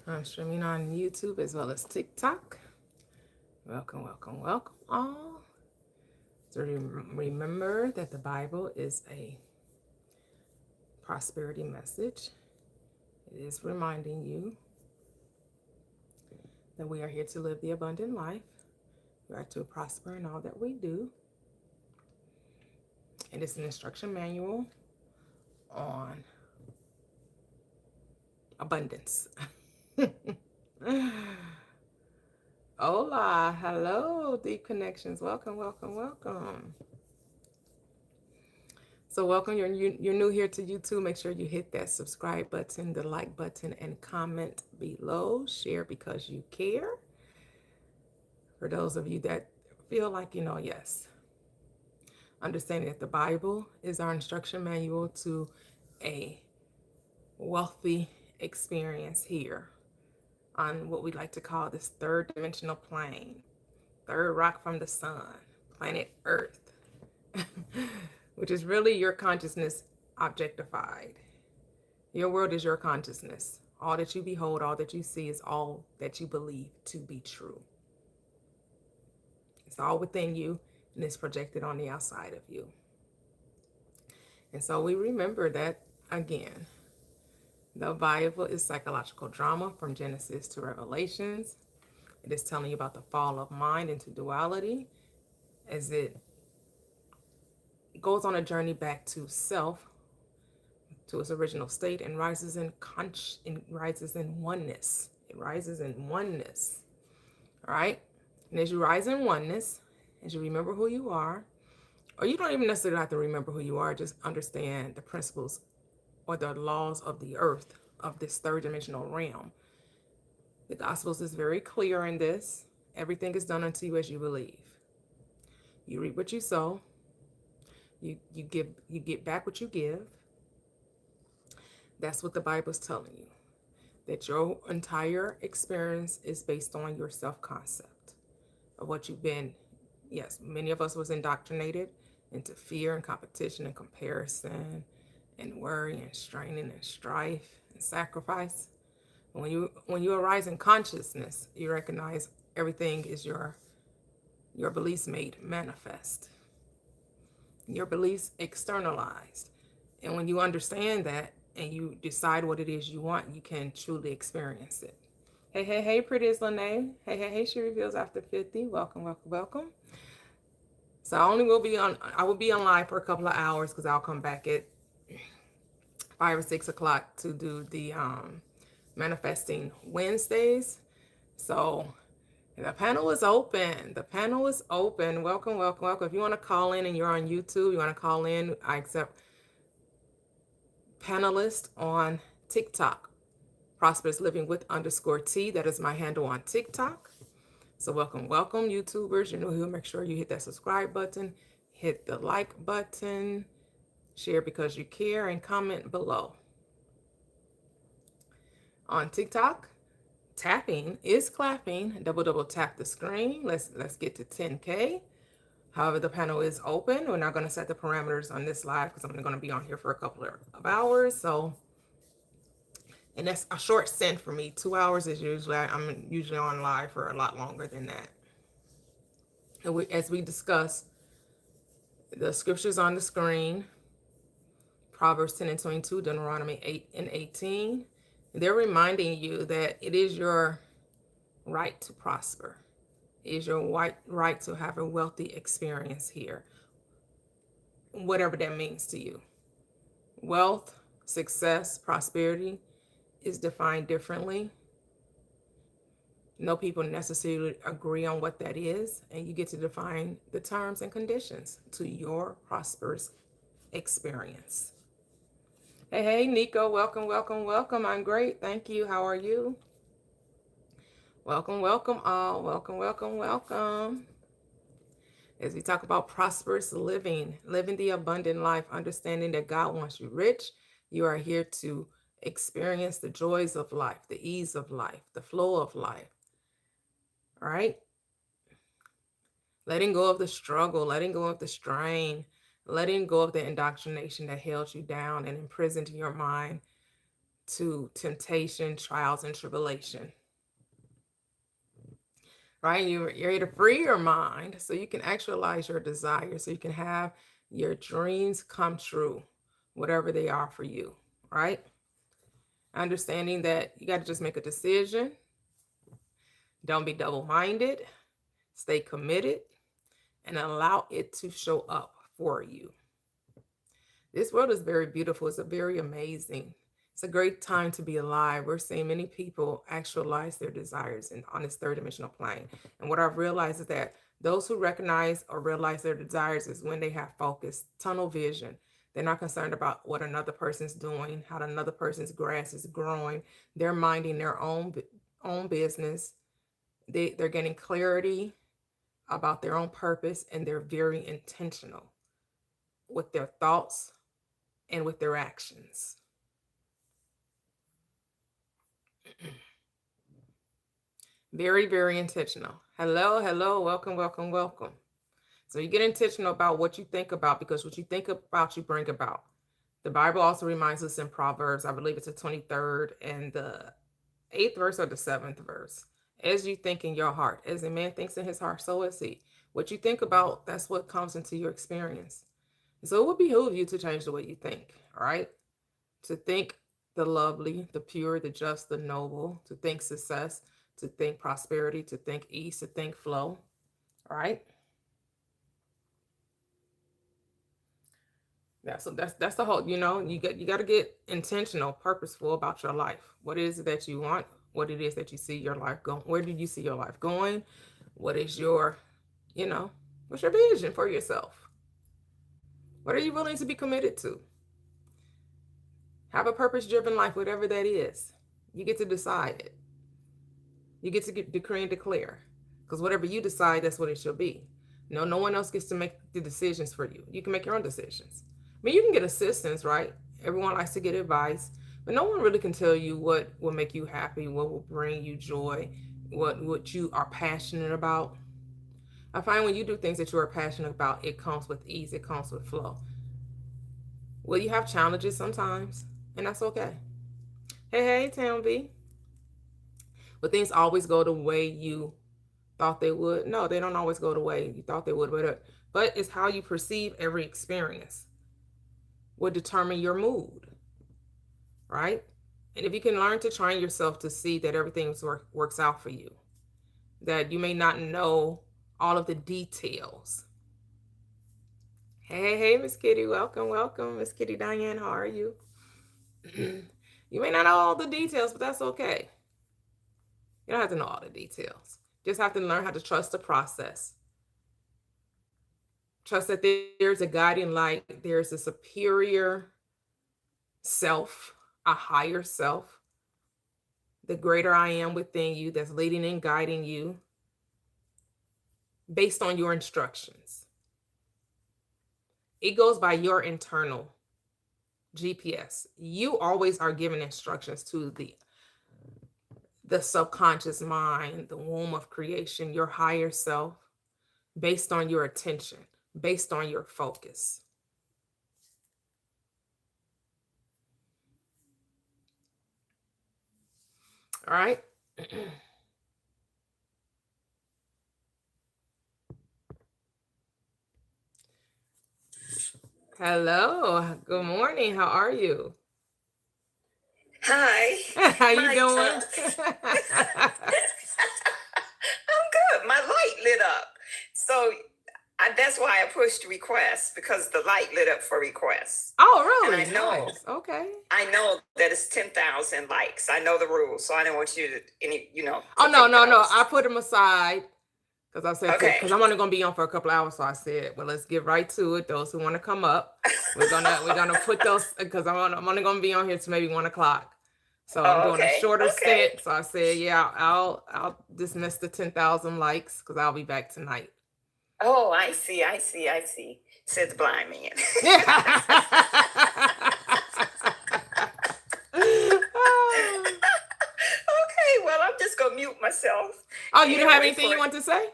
I'm streaming on YouTube as well as TikTok. Welcome, welcome, welcome all. So remember that the Bible is a prosperity message. It is reminding you that we are here to live the abundant life. We are to prosper in all that we do. And it's an instruction manual on abundance. Hola, hello, Deep Connections. Welcome, welcome, welcome. So welcome, you're new here to YouTube. Make sure you hit that subscribe button, the like button, and comment below. Share because you care. For those of you that feel like, yes, understanding that the Bible is our instruction manual to a wealthy experience here on what we like to call this third dimensional plane, third rock from the sun, planet Earth, which is really your consciousness objectified. Your world is your consciousness. All that you behold, all that you see is all that you believe to be true. It's all within you and it's projected on the outside of you. And so we remember that again. The Bible is psychological drama from Genesis to Revelations. It is telling you about the fall of mind into duality as it goes on a journey back to self, to its original state, and rises in oneness. It rises in oneness. All right? And as you rise in oneness, as you remember who you are, or you don't even necessarily have to remember who you are, just understand the principles or the laws of the earth, of this third dimensional realm. The Gospels is very clear in this. Everything is done unto you as you believe. You reap what you sow. You get back what you give. That's what the Bible's telling you. That your entire experience is based on your self-concept of what you've been. Yes, many of us was indoctrinated into fear and competition and comparison and worry and straining and strife and sacrifice. When you arise in consciousness, you recognize everything is your beliefs made manifest. Your beliefs externalized. And when you understand that and you decide what it is you want, you can truly experience it. Hey, pretty is Lene. Hey, she reveals after 50. Welcome, welcome, welcome. So I will be on live for a couple of hours because I'll come back at 5 or 6 o'clock to do the manifesting Wednesdays. So the panel is open. The panel is open. Welcome, welcome, welcome. If you want to call in and you're on YouTube, you want to call in, I accept panelists on TikTok. Prosperous Living with _T. That is my handle on TikTok. So welcome, welcome, YouTubers. You're new here. Make sure you hit that subscribe button, hit the like button, share because you care, and comment below. On TikTok, tapping is clapping. Double tap the screen. Let's get to 10K. However, the panel is open. We're not going to set the parameters on this live because I'm going to be on here for a couple of hours. So, and that's a short send for me. 2 hours is usually, I'm usually on live for a lot longer than that. And as we discuss the scriptures on the screen, Proverbs 10 and 22, Deuteronomy 8 and 18, they're reminding you that it is your right to prosper. It is your right to have a wealthy experience here, whatever that means to you. Wealth, success, prosperity is defined differently. No people necessarily agree on what that is, and you get to define the terms and conditions to your prosperous experience. Hey, Nico, welcome, welcome, welcome. I'm great. Thank you. How are you? Welcome, welcome all. Welcome, welcome, welcome. As we talk about prosperous living the abundant life, understanding that God wants you rich, you are here to experience the joys of life, the ease of life, the flow of life. All right? Letting go of the struggle, letting go of the strain, letting go of the indoctrination that held you down and imprisoned your mind to temptation, trials, and tribulation. Right? You're here to free your mind so you can actualize your desires, so you can have your dreams come true, whatever they are for you. Right? Understanding that you got to just make a decision. Don't be double-minded. Stay committed and allow it to show up for you. This world is very beautiful. It's a very amazing. It's a great time to be alive. We're seeing many people actualize their desires on this third dimensional plane. And what I've realized is that those who recognize or realize their desires is when they have focus, tunnel vision. They're not concerned about what another person's doing, how another person's grass is growing. They're minding their own business. They're getting clarity about their own purpose, and they're very intentional with their thoughts and with their actions. Very, very intentional. Hello, hello, welcome, welcome, welcome. So you get intentional about what you think about, because what you think about, you bring about. The Bible also reminds us in Proverbs, I believe it's the 23rd and the 8th verse or the 7th verse. As you think in your heart, as a man thinks in his heart, so is he. What you think about, that's what comes into your experience. So it would behoove you to change the way you think, all right? To think the lovely, the pure, the just, the noble, to think success, to think prosperity, to think ease, to think flow, all right? Yeah, so that's the whole, you got to get intentional, purposeful about your life. What is it that you want? What it is that you see your life going? Where do you see your life going? What is your, what's your vision for yourself? What are you willing to be committed to? Have a purpose-driven life, whatever that is. You get to decide it. You get to decree and declare. Because whatever you decide, that's what it shall be. No one else gets to make the decisions for you. You can make your own decisions. I mean, you can get assistance, right? Everyone likes to get advice, but no one really can tell you what will make you happy, what will bring you joy, what you are passionate about. I find when you do things that you are passionate about, it comes with ease, it comes with flow. Well, you have challenges sometimes, and that's okay. Hey, Tam B. But things always go the way you thought they would. No, they don't always go the way you thought they would, but it's how you perceive every experience will determine your mood, right? And if you can learn to train yourself to see that everything works out for you, that you may not know all of the details. Hey, Miss Kitty, welcome. Miss Kitty Diane, how are you? You may not know all the details, but that's okay. You don't have to know all the details. Just have to learn how to trust the process. Trust that there's a guiding light, there's a superior self, a higher self, the greater I am within you that's leading and guiding you based on your instructions. It goes by your internal GPS. You always are given instructions to the subconscious mind, the womb of creation, your higher self, based on your attention, based on your focus. All right. Hello. Good morning. How are you? Hi. How you doing? I'm good. My light lit up. So that's why I pushed requests, because the light lit up for requests. Oh, really? And I know, Nice. Okay. I know that it's 10,000 likes. I know the rules, so I don't want you to Oh, no. think that I was- I put them aside because I said, Okay. because I'm only going to be on for a couple of hours. So I said, well, let's get right to it. Those who want to come up, we're gonna put those, because I'm only going to be on here to maybe 1 o'clock. So I'm doing a shorter stint. So I said, yeah, I'll dismiss the 10,000 likes because I'll be back tonight. Oh, I see. Said the blind man. Okay, well, I'm just gonna mute myself. Oh, you don't have anything you want to say?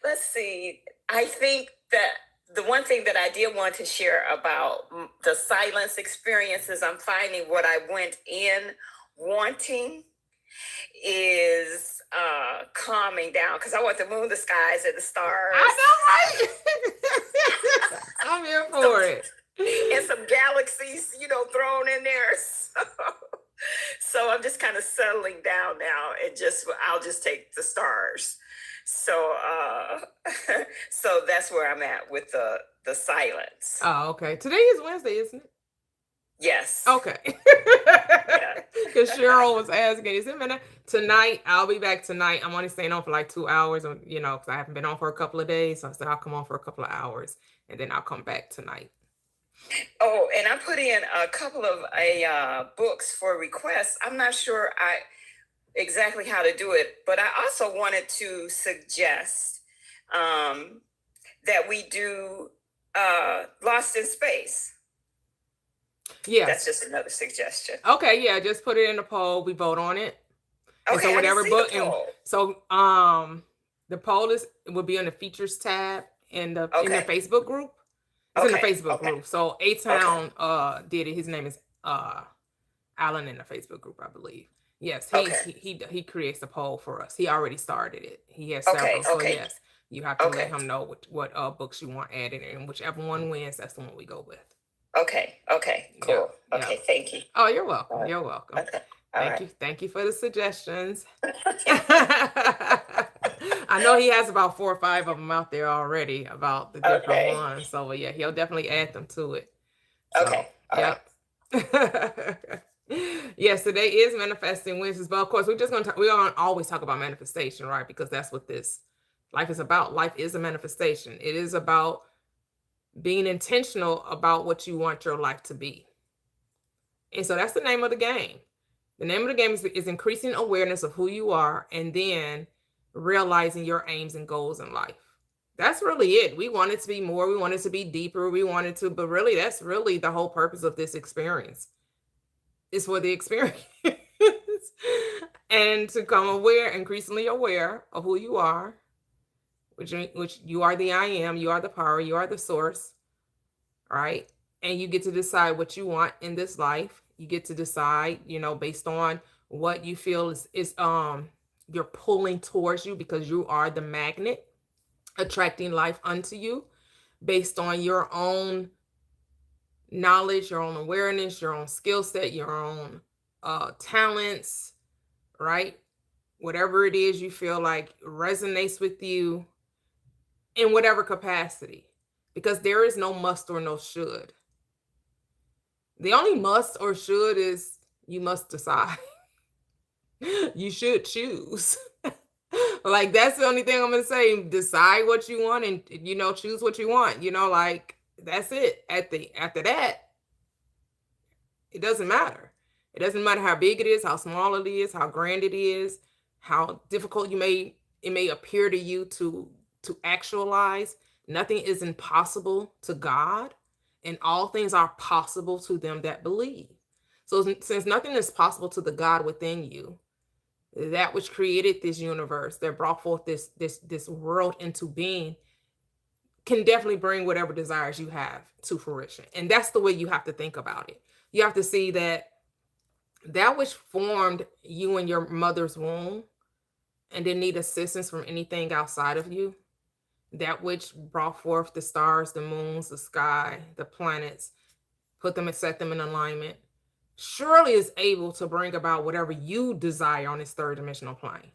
Let's see. I think that the one one thing that I did want to share about the silence experiences I'm finding, what I went in wanting is calming down, because I want the moon, the skies, and the stars. I know, right? I'm here for it. And some galaxies, thrown in there. So I'm just kind of settling down now, and I'll just take the stars. So so that's where I'm at with the silence. Oh, okay. Today is Wednesday, isn't it? Yes. Okay. Because Cheryl was asking, is it minute tonight? I'll be back tonight. I'm only staying on for like 2 hours, because I haven't been on for a couple of days. So I said I'll come on for a couple of hours and then I'll come back tonight. Oh, and I put in a couple of books for requests. I'm not sure exactly how to do it, but I also wanted to suggest that we do Lost in Space. Yeah, that's just another suggestion. Okay, yeah, just put it in the poll. We vote on it. Okay, and so whatever book. So the poll will be on the features tab in the Facebook group. It's in the Facebook group. So A-Town did it. His name is Alan in the Facebook group, I believe. Yes, he creates the poll for us. He already started it. He has several. So yes, you have to let him know what books you want added, and whichever one wins, that's the one we go with. Okay, cool. Okay, thank you. Oh, you're welcome. You're welcome. Thank you for the suggestions. I know he has about 4 or 5 of them out there already about the different ones. So yeah, he'll definitely add them to it. So, yes, today is Manifesting Wednesdays, but of course we're gonna always talk about manifestation, right? Because that's what this life is about. Life is a manifestation. It is about being intentional about what you want your life to be. And so that's the name of the game. The name of the game is increasing awareness of who you are and then realizing your aims and goals in life. That's really it. We want it to be more. We want it to be deeper. But really, that's really the whole purpose of this experience. It's for the experience and to come increasingly aware of who you are, which you are the I am, you are the power, you are the source, right? And you get to decide what you want in this life. You get to decide, based on what you feel is you're pulling towards you, because you are the magnet attracting life unto you based on your own knowledge, your own awareness, your own skill set, your own talents, right? Whatever it is you feel like resonates with you in whatever capacity, because there is no must or no should. The only must or should is you must decide. You should choose. Like, that's the only thing I'm going to say. Decide what you want and, choose what you want. Like, that's it. After that, it doesn't matter. It doesn't matter how big it is, how small it is, how grand it is, how difficult it may appear to you to actualize. Nothing is impossible to God, and all things are possible to them that believe. So since nothing is possible to the God within you, that which created this universe, that brought forth this world into being, can definitely bring whatever desires you have to fruition. And that's the way you have to think about it. You have to see that which formed you in your mother's womb and didn't need assistance from anything outside of you, that which brought forth the stars, the moons, the sky, the planets, put them and set them in alignment, surely is able to bring about whatever you desire on this third dimensional plane.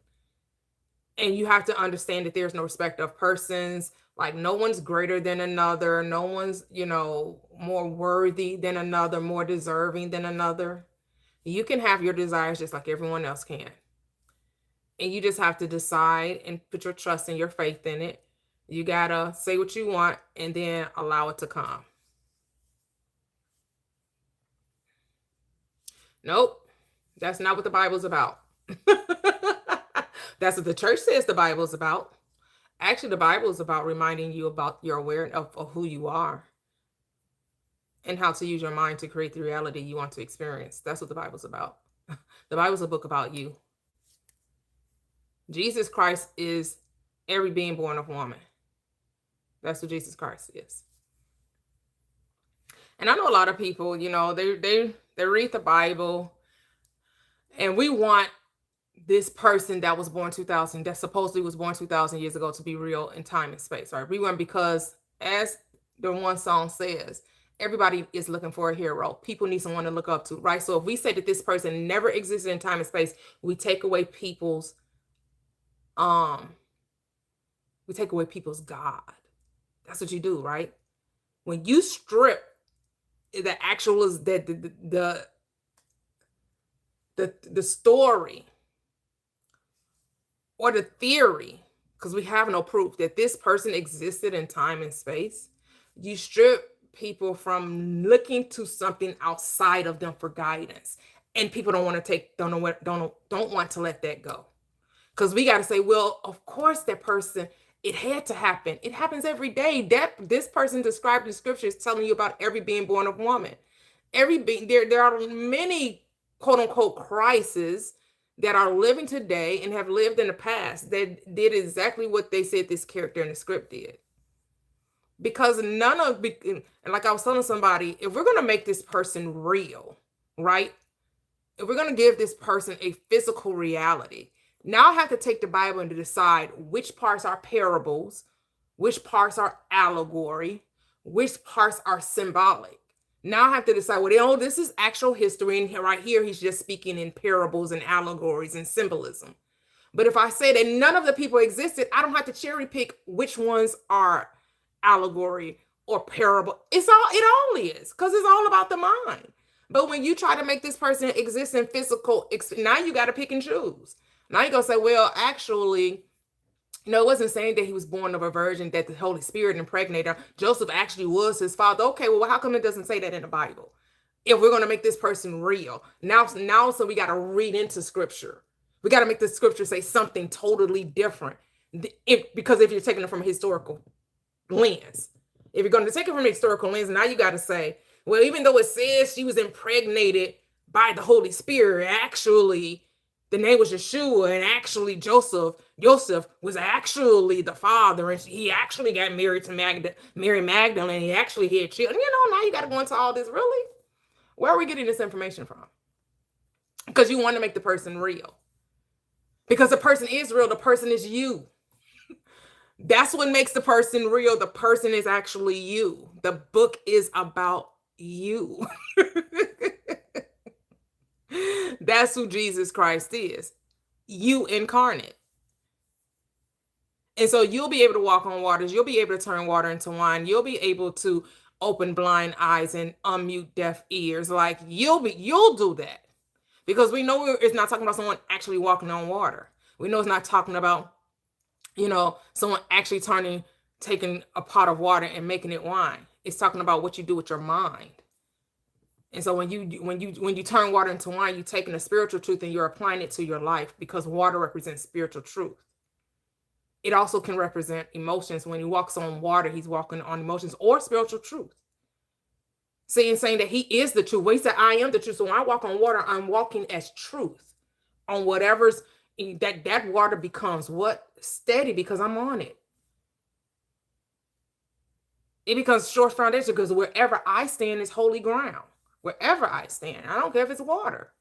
And you have to understand that there's no respect of persons. Like, no one's greater than another. No one's, more worthy than another, more deserving than another. You can have your desires just like everyone else can. And you just have to decide and put your trust and your faith in it. You gotta say what you want and then allow it to come. Nope, that's not what the Bible's about. That's what the church says the Bible's about. Actually, the Bible is about reminding you about your awareness of who you are and how to use your mind to create the reality you want to experience. That's what the Bible's about. The Bible's a book about you. Jesus Christ is every being born of woman. That's what Jesus Christ is. And I know a lot of people, they read the Bible, and we want this person that was born 2000, that supposedly was born 2000 years ago, to be real in time and space, right? We want, because as the one song says, everybody is looking for a hero. People need someone to look up to, right? So if we say that this person never existed in time and space, we take away people's God. That's what you do, right? When you strip the actual, the story or the theory, because we have no proof that this person existed in time and space, you strip people from looking to something outside of them for guidance, and people don't want to don't want to let that go, because we got to say, well, of course that person, it had to happen. It happens every day. That this person described in scripture is telling you about every being born of woman. Every being, there are many quote unquote crises that are living today and have lived in the past that did exactly what they said this character in the script did. Because and like I was telling somebody, if we're going to make this person real, right? If we're going to give this person a physical reality, now I have to take the Bible and to decide which parts are parables, which parts are allegory, which parts are symbolic. Now I have to decide, well, this is actual history, and right here he's just speaking in parables and allegories and symbolism. But if I say that none of the people existed, I don't have to cherry pick which ones are allegory or parable. It all is, because it's all about the mind. But when you try to make this person exist in physical, now you got to pick and choose. Now you're going to say, well, actually, no, it wasn't saying that he was born of a virgin, that the Holy Spirit impregnated him. Joseph actually was his father. Okay, well, how come it doesn't say that in the Bible? If we're going to make this person real. Now, so we got to read into scripture. We got to make the scripture say something totally different. Because if you're taking it from a historical lens, if you're going to take it from a historical lens, now you got to say, well, even though it says she was impregnated by the Holy Spirit, actually, the name was Yeshua, and actually Joseph was actually the father, and he actually got married to Mary Magdalene. He actually had children. Now you got to go into all this. Really? Where are we getting this information from? Because you want to make the person real. Because the person is real. The person is you. That's what makes the person real. The person is actually you. The book is about you. That's who Jesus Christ is. You incarnate. And so you'll be able to walk on waters. You'll be able to turn water into wine. You'll be able to open blind eyes and unmute deaf ears. Like you'll do that. Because we know it's not talking about someone actually walking on water. We know it's not talking about, someone actually taking a pot of water and making it wine. It's talking about what you do with your mind. And so when you turn water into wine, you're taking a spiritual truth and you're applying it to your life, because water represents spiritual truth. It also can represent emotions. When he walks on water, he's walking on emotions or spiritual truth. Saying that he is the truth. Well, he said, I am the truth. So when I walk on water, I'm walking as truth on whatever's that water becomes what? Steady, because I'm on it. It becomes sure foundation, because wherever I stand is holy ground. Wherever I stand, I don't care if it's water.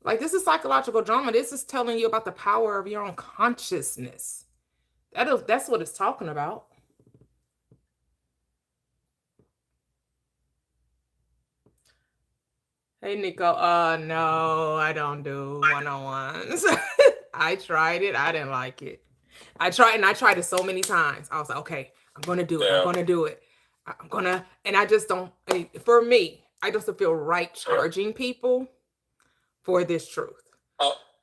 Like, this is psychological drama. This is telling you about the power of your own consciousness. That's what it's talking about. Hey, Nico. No, I don't do one-on-ones. I tried it. I didn't like it. I tried it so many times. I was like, okay, I'm going to do it. I'm going to do it. And I just don't, for me, I just don't feel right charging people for this truth.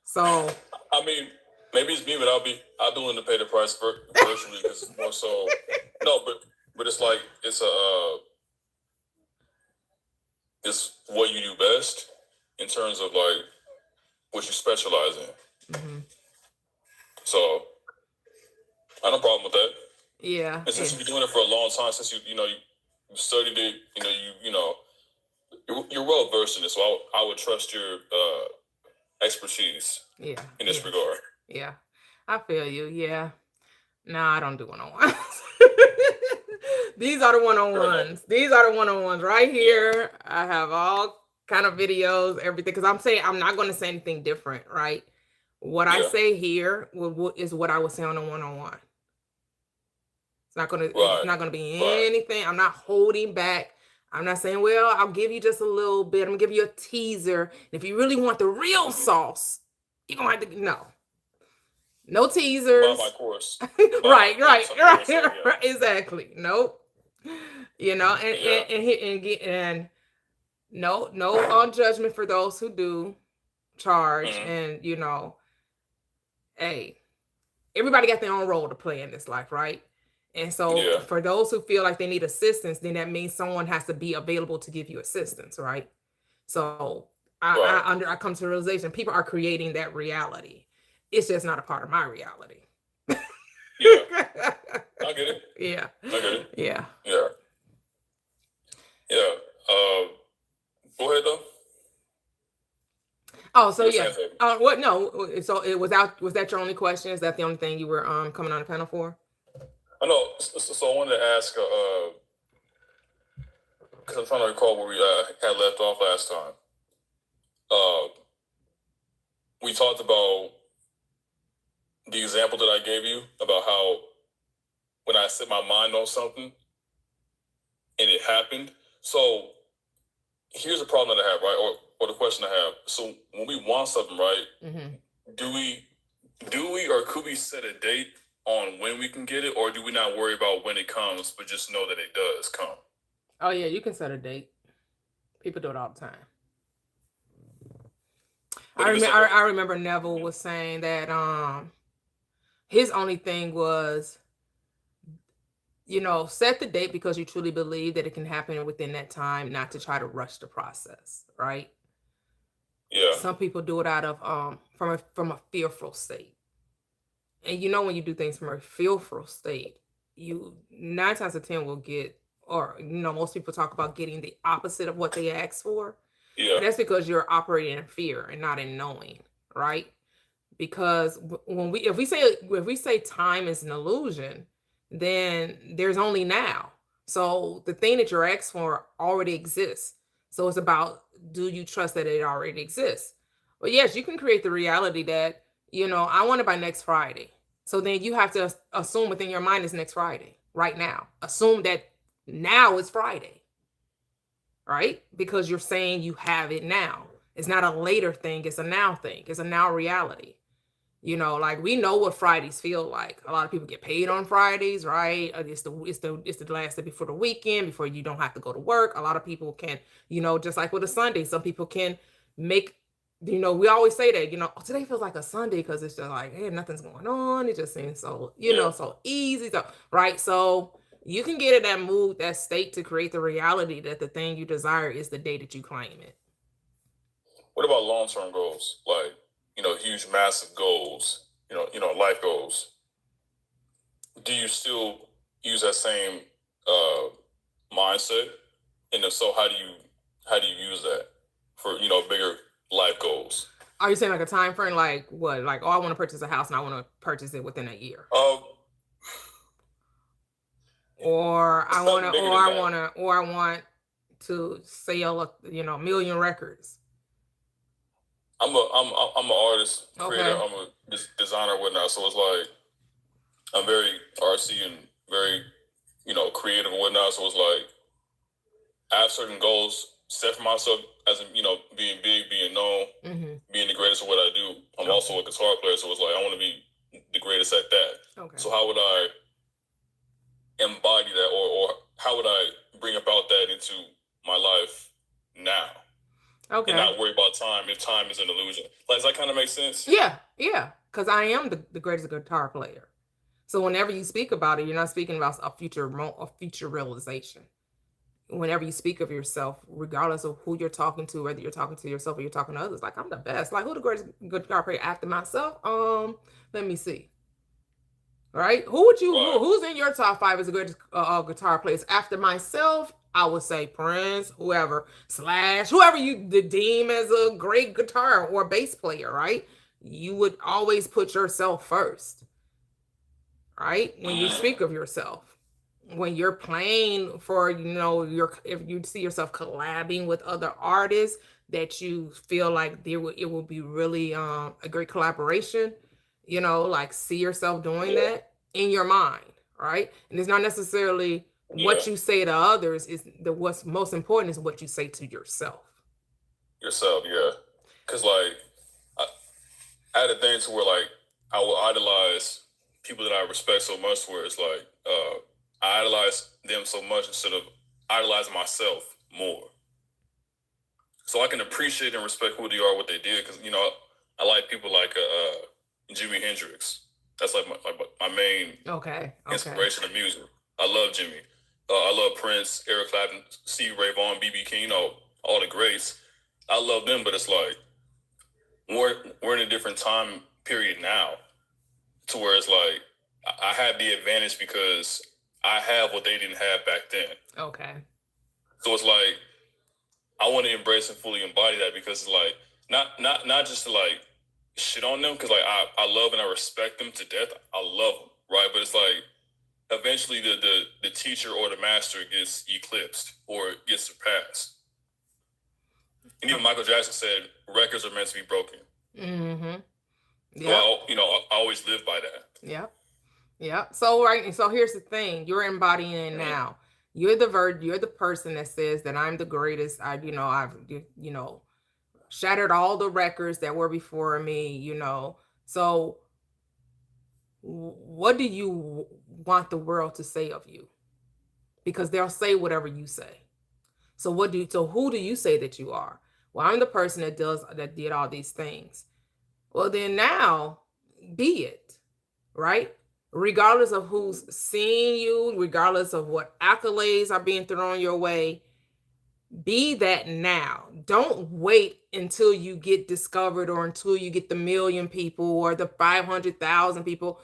So, I mean, maybe it's me, but I'll be willing to pay the price virtually, because it's more so. No, but it's like it's what you do best in terms of like what you specialize in. Mm-hmm. So I have no problem with that. Yeah. And since you've been doing it for a long time, since you studied it, you're well versed in it. So I would trust your expertise. Yeah. In this regard. Yeah. I feel you. Yeah. No, I don't do one-on-ones. These are the one-on-ones. These are the one-on-ones right here. I have all kind of videos, everything, because I'm saying I'm not going to say anything different, right? What I Yeah. say here is what I would say on a one-on-one. It's not going to. Right. It's not going to be Right. anything. I'm not holding back. I'm not saying, well, I'll give you just a little bit. I'm gonna give you a teaser. And if you really want the real sauce, you're gonna have to no Buy teasers. my course. Right, something yeah. right, exactly. Nope. You know, Yeah. and no judgment for those who do charge, Mhm. and hey, everybody got their own role to play in this life, right? And so Yeah. for those who feel like they need assistance, then that means someone has to be available to give you assistance, right? So Right. I come to the realization people are creating that reality. It's just not a part of my reality. Yeah. I get it. Yeah. I get it. Yeah. Yeah. Yeah. Go ahead though. Oh, so You were yeah. saying something. What? No. So it was out. Was that your only question? Is that the only thing you were coming on the panel for? I know. So I wanted to ask, because I'm trying to recall where we had left off last time. We talked about the example that I gave you about how when I set my mind on something and it happened. So here's the problem that I have, right? Or the question I have. So when we want something, right? Mm-hmm. Do we or could we set a date on when we can get it, or do we not worry about when it comes, but just know that it does come? Oh yeah, you can set a date. People do it all the time. I remember Neville was saying that his only thing was, set the date because you truly believe that it can happen within that time, not to try to rush the process, right? Yeah. Some people do it out of from a fearful state. And when you do things from a fearful state, you 9 times out of 10 will get, or most people talk about getting the opposite of what they ask for. Yeah. But that's because you're operating in fear and not in knowing, right? Because if we say time is an illusion, then there's only now. So the thing that you're asking for already exists. So it's about, do you trust that it already exists? Well, yes, you can create the reality that, I want it by next Friday. So then you have to assume within your mind it's next Friday, right now. Assume that now is Friday, right? Because you're saying you have it now. It's not a later thing, it's a now thing. It's a now reality. Like we know what Fridays feel like. A lot of people get paid on Fridays, right? It's the last day before the weekend, before you don't have to go to work. A lot of people can, just like with a Sunday, some people can make, we always say that, "Oh, today feels like a Sunday," because it's just like, hey, nothing's going on. It just seems so, so easy. So, right. So you can get in that mood, that state, to create the reality that the thing you desire is the day that you claim it. What about long-term goals? Like, huge, massive goals, life goals. Do you still use that same mindset? And if so, how do you use that for, bigger life goals? Are you saying like a time frame? Like what? Like, oh, I want to purchase a house and I want to purchase it within a year. Or I want to sell a million records. I'm an artist, creator. Okay. I'm a designer, whatnot. So it's like I'm very artsy and very, creative and whatnot. So it's like I have certain goals set for myself, as in, being big, being known, being the greatest at what I do. I'm also a guitar player, so it's like I want to be the greatest at that. Okay. So how would I embody that, or how would I bring about that into my life now? Okay. And not worry about time if time is an illusion. Does that kind of make sense? Yeah. Because I am the greatest guitar player. So whenever you speak about it, you're not speaking about a future realization. Whenever you speak of yourself, regardless of who you're talking to, whether you're talking to yourself or you're talking to others, like, I'm the best. Like, who the greatest guitar player after myself? Let me see. Right? Who's in your top 5 as the greatest guitar players after myself? I would say Prince, whoever you deem as a great guitar or bass player, right? You would always put yourself first, right? When you speak of yourself. when you're playing for, if you see yourself collabing with other artists that you feel like it will be really a great collaboration, like see yourself doing Yeah. that in your mind, right? And it's not necessarily Yeah. what you say to others, what's most important is what you say to yourself. Yourself, yeah. Cause like I had a thing to where like I will idolize people that I respect so much, where it's like I idolize them so much instead of idolizing myself more. So I can appreciate and respect who they are, what they did, because I like people like Jimi Hendrix. That's like my main Okay. inspiration of music. I love Jimmy. I love Prince, Eric Clapton, Stevie Ray Vaughan, BB King. All the greats. I love them, but it's like we're in a different time period now, to where it's like I have the advantage because I have what they didn't have back then. Okay. So it's like I want to embrace and fully embody that, because it's like not just to like shit on them, because like I love and I respect them to death. I love them, right? But it's like eventually the teacher or the master gets eclipsed or gets surpassed. And even Michael Jackson said records are meant to be broken. Mm-hmm. Yeah. So I always live by that. Yep. Yep. So here's the thing: you're embodying it now. You're the person that says that I'm the greatest. I've shattered all the records that were before me. So what do you want the world to say of you? Because they'll say whatever you say. So who do you say that you are? Well, I'm the person that did all these things. Well, then now be it, right? Regardless of who's seeing you, regardless of what accolades are being thrown your way, be that now. Don't wait until you get discovered or until you get the 1 million people or the 500,000 people.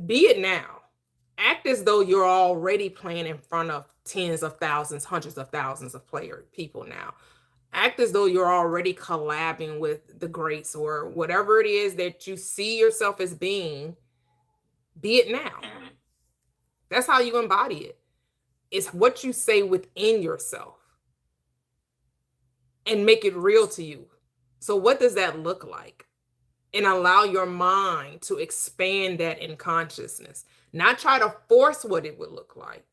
Be it now. Act as though you're already playing in front of tens of thousands, hundreds of thousands of people now. Act as though you're already collabing with the greats or whatever it is that you see yourself as being. Be it now. That's how you embody it. It's what you say within yourself and make it real to you. So what does that look like? And allow your mind to expand that in consciousness. Not try to force what it would look like.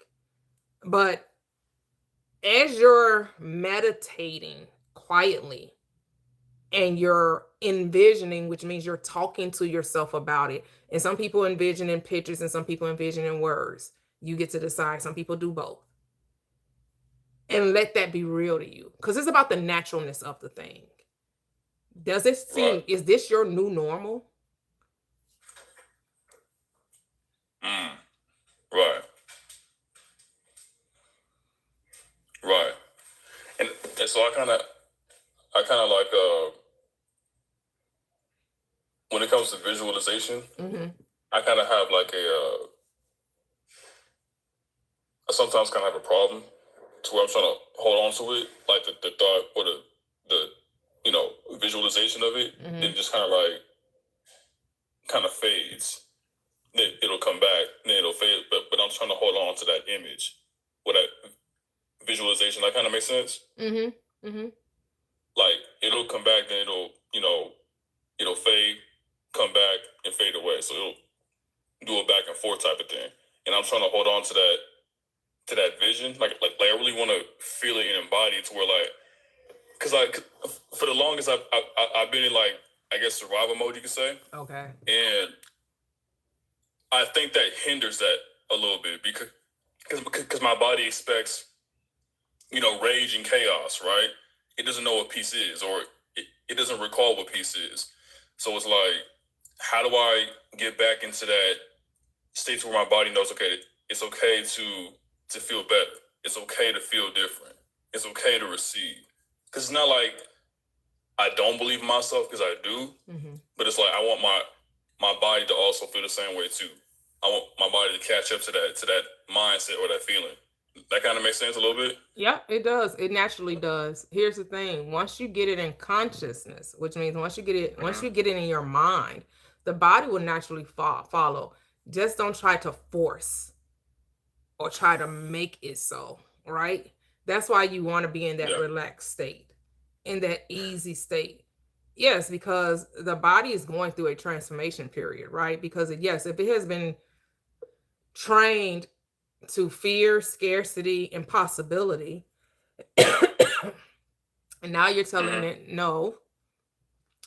But as you're meditating quietly and you're envisioning, which means you're talking to yourself about it. And some people envision in pictures and some people envision in words. You get to decide. Some people do both. And let that be real to you. Because it's about the naturalness of the thing. Does it seem, Right. Is this your new normal? Right. Right. And so I kind of like when it comes to visualization, Mm-hmm. I kind of have like I sometimes kind of have a problem to where I'm trying to hold on to it, like the thought or the visualization of it, Mm-hmm. then just kind of fades. Then it'll come back, then it'll fade. But I'm trying to hold on to that image, or that visualization. That kind of makes sense. Mm-hmm. Mm-hmm. Like it'll come back, then it'll fade, come back, and fade away. So it'll do a back and forth type of thing. And I'm trying to hold on to that vision. Like I really want to feel it and embody it to where like, because like for the longest I've been in like, I guess, survival mode, you could say. Okay. And I think that hinders that a little bit because my body expects, rage and chaos, right? It doesn't know what peace is, or it doesn't recall what peace is. So it's like, how do I get back into that state where my body knows, okay, it's okay to feel better. It's okay to feel different. It's okay to receive. Because it's not like I don't believe in myself, because I do. Mm-hmm. But it's like I want my body to also feel the same way too. I want my body to catch up to that mindset or that feeling. That kind of makes sense a little bit. Yeah, it does. It naturally does. Here's the thing. Once you get it in consciousness, which means once you get it in your mind, the body will naturally follow. Just don't try to force or try to make it so, right? That's why you want to be in that Yeah. relaxed state, in that easy state. Yes, because the body is going through a transformation period, right? Because yes, if it has been trained to fear, scarcity, impossibility, and now you're telling it, no,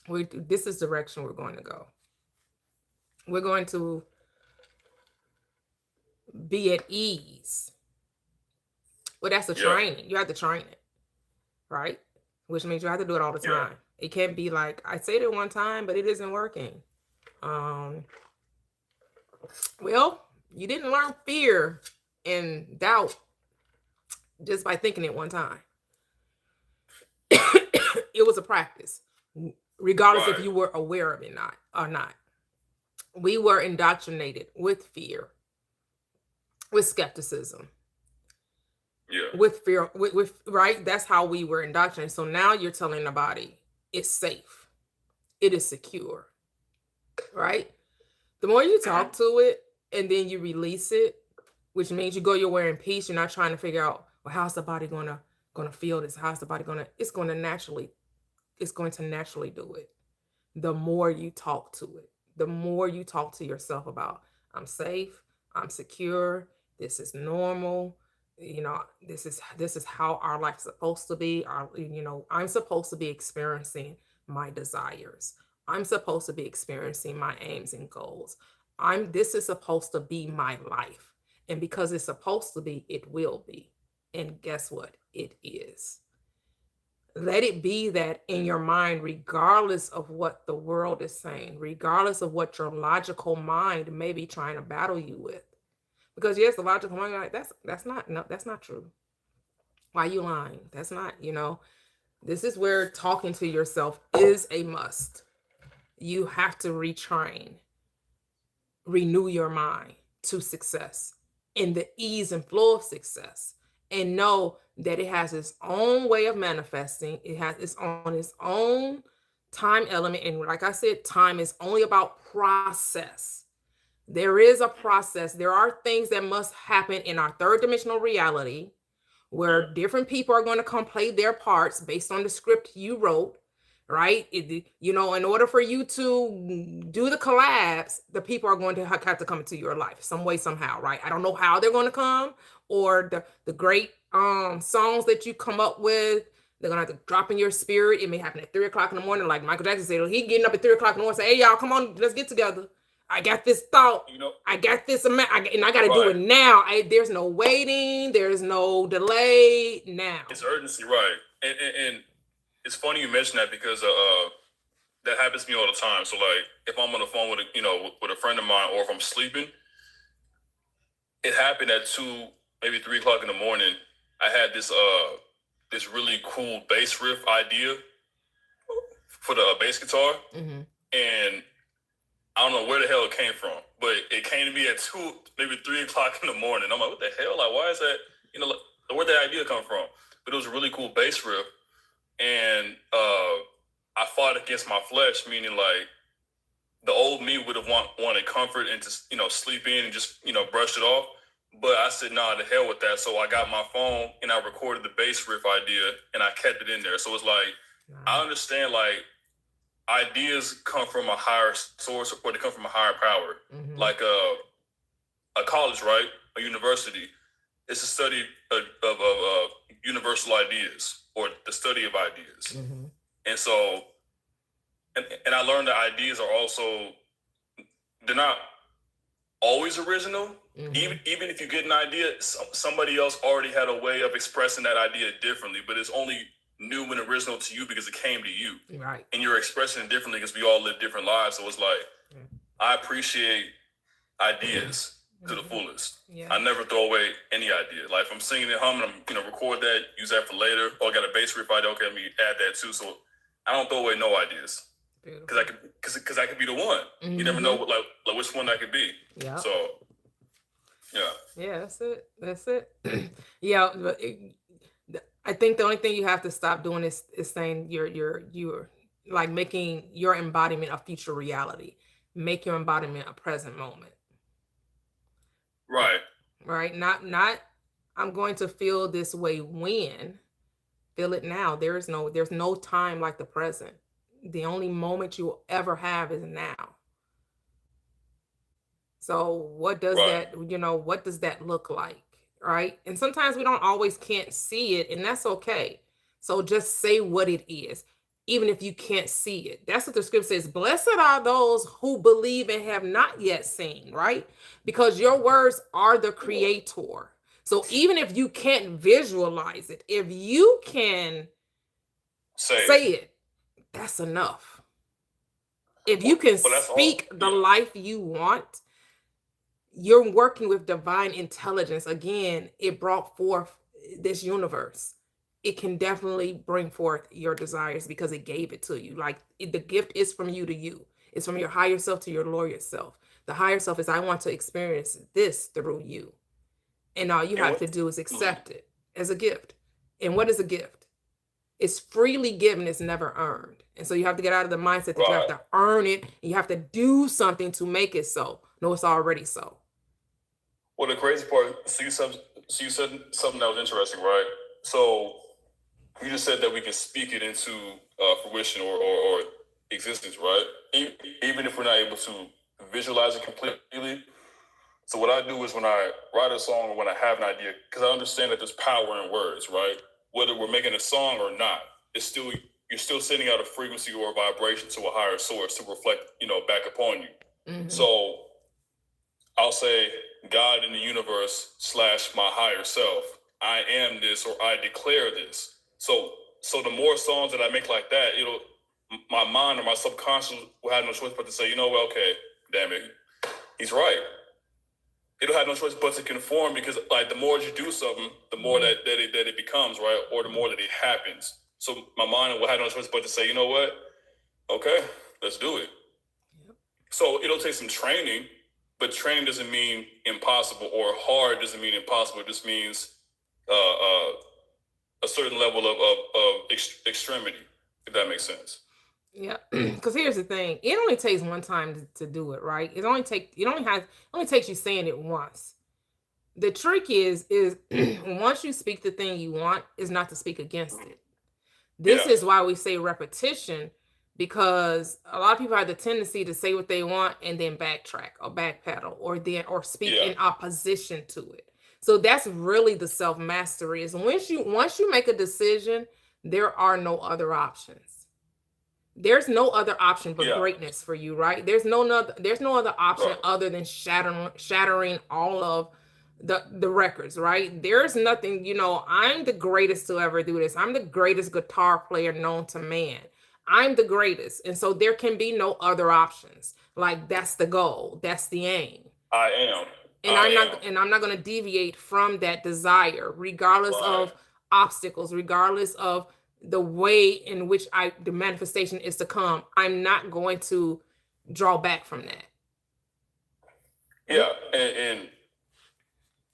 this is the direction we're going to go. We're going to be at ease. Well, that's the Yeah. training. You have to train it, right? Which means you have to do it all the Yeah. time. It can't be like, I said it one time, but it isn't working. Well, you didn't learn fear and doubt just by thinking it one time. It was a practice, regardless if Right. you were aware of it or not. We were indoctrinated with fear, with skepticism, Yeah. with fear, with right. That's how we were indoctrinated. So now you're telling the body it's safe, it is secure, right? The more you talk to it and then you release it, which means you go your way in peace. You're not trying to figure out, well, how's the body gonna feel this? How's the body gonna? It's going to naturally do it. The more you talk to it, the more you talk to yourself about, I'm safe, I'm secure, this is normal, this is how our life's supposed to be. I'm supposed to be experiencing my desires. I'm supposed to be experiencing my aims and goals. This is supposed to be my life. And because it's supposed to be, it will be. And guess what? It is. Let it be that in your mind, regardless of what the world is saying, regardless of what your logical mind may be trying to battle you with. Because yes, the logical mind, like, that's not true. Why are you lying? That's not, this is where talking to yourself is a must. You have to retrain, renew your mind to success in the ease and flow of success, and know that it has its own way of manifesting. It has its own time element. And like I said, time is only about process. There is a process. There are things that must happen in our third dimensional reality where different people are going to come play their parts based on the script you wrote, right? In order for you to do the collabs, the people are going to have to come into your life some way, somehow, right? I don't know how they're going to come, or the great songs that you come up with, they're gonna have to drop in your spirit. It may happen at 3 o'clock in the morning, like Michael Jackson said. He getting up at 3 o'clock in the morning, say, "Hey y'all, come on, let's get together. I got this thought. I got this amount, and I got to do it now. There's no waiting. There's no delay now. It's urgency, right? And it's funny you mention that because that happens to me all the time. So like, if I'm on the phone with a friend of mine, or if I'm sleeping, it happened at 2, maybe 3 o'clock in the morning. I had this really cool bass riff idea for the bass guitar, and I don't know where the hell it came from, but it came to me at 2, maybe 3 o'clock in the morning. I'm like, what the hell? Like, why is that? Where'd that idea come from? But it was a really cool bass riff, and I fought against my flesh, meaning like the old me would have wanted comfort and to sleep in and just brush it off. But I said, nah, the hell with that. So I got my phone and I recorded the bass riff idea and I kept it in there. So it's like, I understand like ideas come from a higher source, or they come from a higher power. Like a college, right? A university. It's a study of universal ideas, or the study of ideas. And so, and I learned that ideas are also, they're not always original. Even if you get an idea, somebody else already had a way of expressing that idea differently, but it's only new and original to you because it came to you. Right. And you're expressing it differently because we all live different lives. So it's like, I appreciate ideas to the fullest. Yeah. I never throw away any idea. Like if I'm singing and humming, I'm record that, use that for later. Or I got a bass riff idea, okay, let me add that too. So I don't throw away no ideas. Because I could be the one. You never know what, like which one that could be. Yeah. So yeah, that's it. Yeah, but I think the only thing you have to stop doing is saying you're like making your embodiment a future reality. Make your embodiment a present moment. Right. right? Not I'm going to feel this way when. Feel it now. There's no time like the present. The only moment you will ever have is now. So what does Right. that, what does that look like? Right? And sometimes we don't always can't see it, and that's okay. So just say what it is, even if you can't see it. That's what the scripture says. Blessed are those who believe and have not yet seen, right? Because your words are the creator. So even if you can't visualize it, if you can say it, that's enough. If you can Well, that's all. speak the Yeah. life you want, you're working with divine intelligence. Again, it brought forth this universe. It can definitely bring forth your desires because it gave it to you. Like the gift is from you to you. It's from your higher self to your lower self. The higher self is, I want to experience this through you. And all you And have to do is accept it as a gift. And what is a gift? It's freely given, it's never earned. And so you have to get out of the mindset that you have Right. to earn it and you have to do something to make it so. No, it's already so. Well, the crazy part, so you said something that was interesting, right? So you just said that we can speak it into fruition or existence, right? Even if we're not able to visualize it completely. So what I do is when I write a song or when I have an idea, because I understand that there's power in words, right? Whether we're making a song or not, it's still, you're still sending out a frequency or a vibration to a higher source to reflect, back upon you. Mhm. So I'll say God in the universe / my higher self. I am this, or I declare this. So the more songs that I make like that, my mind or my subconscious will have no choice but to say, well, okay, damn it, he's right. It'll have no choice but to conform, because like the more you do something, the more that it becomes, right? Or the more that it happens. So my mind will have no choice but to say, you know what? Okay, let's do it. Yep. So it'll take some training, but training doesn't mean impossible, or hard doesn't mean impossible. It just means a certain level of extremity, if that makes sense. Yeah, because here's the thing: it only takes one time to do it, right? It only takes you saying it once. The trick is once you speak the thing you want, is not to speak against it. This is why we say repetition, because a lot of people have the tendency to say what they want and then backtrack or backpedal or speak in opposition to it. So that's really the self mastery. Is once you make a decision, there are no other options. There's no other option but greatness for you, right? There's no other option other than shattering all of the records, right? There's nothing, I'm the greatest to ever do this. I'm the greatest guitar player known to man. I'm the greatest. And so there can be no other options. Like that's the goal. That's the aim. I am. And I'm not going to deviate from that desire, regardless of obstacles, regardless of the way in which the manifestation is to come. I'm not going to draw back from that. Yeah, and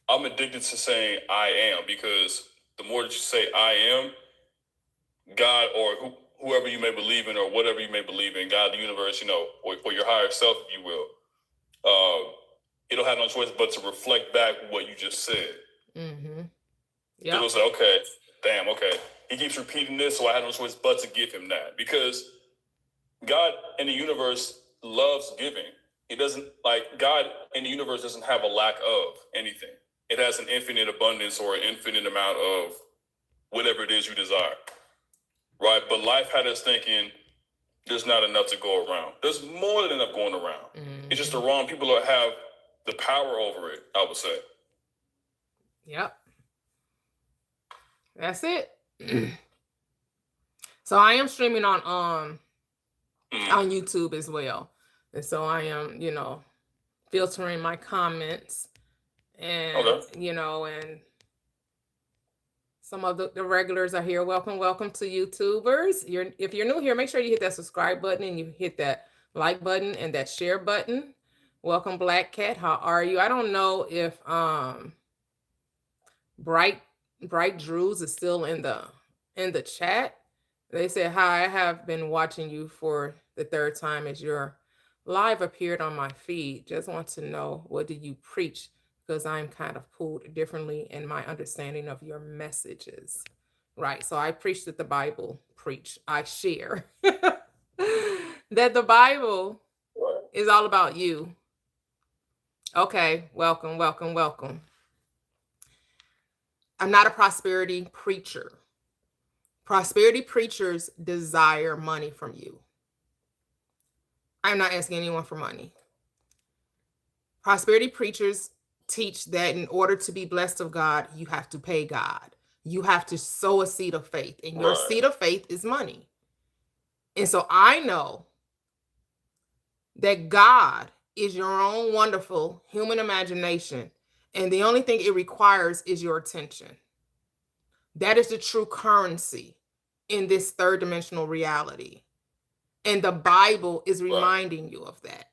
I'm addicted to saying I am, because the more that you say I am, God, or whoever you may believe in, or whatever you may believe in, God, the universe, or your higher self, if you will, it'll have no choice but to reflect back what you just said. Mm-hmm. Yeah. It'll say, okay, damn, okay. He keeps repeating this, so I have no choice but to give him that. Because God in the universe loves giving. He doesn't, like, God in the universe doesn't have a lack of anything. It has an infinite abundance or an infinite amount of whatever it is you desire. Right? But life had us thinking there's not enough to go around. There's more than enough going around. Mm-hmm. It's just the wrong people that have the power over it, I would say. Yep. That's it. So I am streaming on YouTube as well. And so I am, filtering my comments and, and some of the regulars are here. Welcome to YouTubers. If you're new here, make sure you hit that subscribe button and you hit that like button and that share button. Welcome, Black Cat. How are you? I don't know if Bright Drews is still in the chat. They said, hi, I have been watching you for the third time as your live appeared on my feed. Just want to know, what did you preach because I'm kind of pulled differently in my understanding of your messages. Right. So I preach that the Bible preach. I share that the Bible Right. is all about you. Okay, welcome, welcome, welcome. I'm not a prosperity preacher. Prosperity preachers desire money from you. I'm not asking anyone for money. Prosperity preachers teach that in order to be blessed of God, you have to pay God. You have to sow a seed of faith, and your Right. seed of faith is money. And so I know that God is your own wonderful human imagination, and the only thing it requires is your attention. That is the true currency in this third dimensional reality. And the Bible is Right. reminding you of that.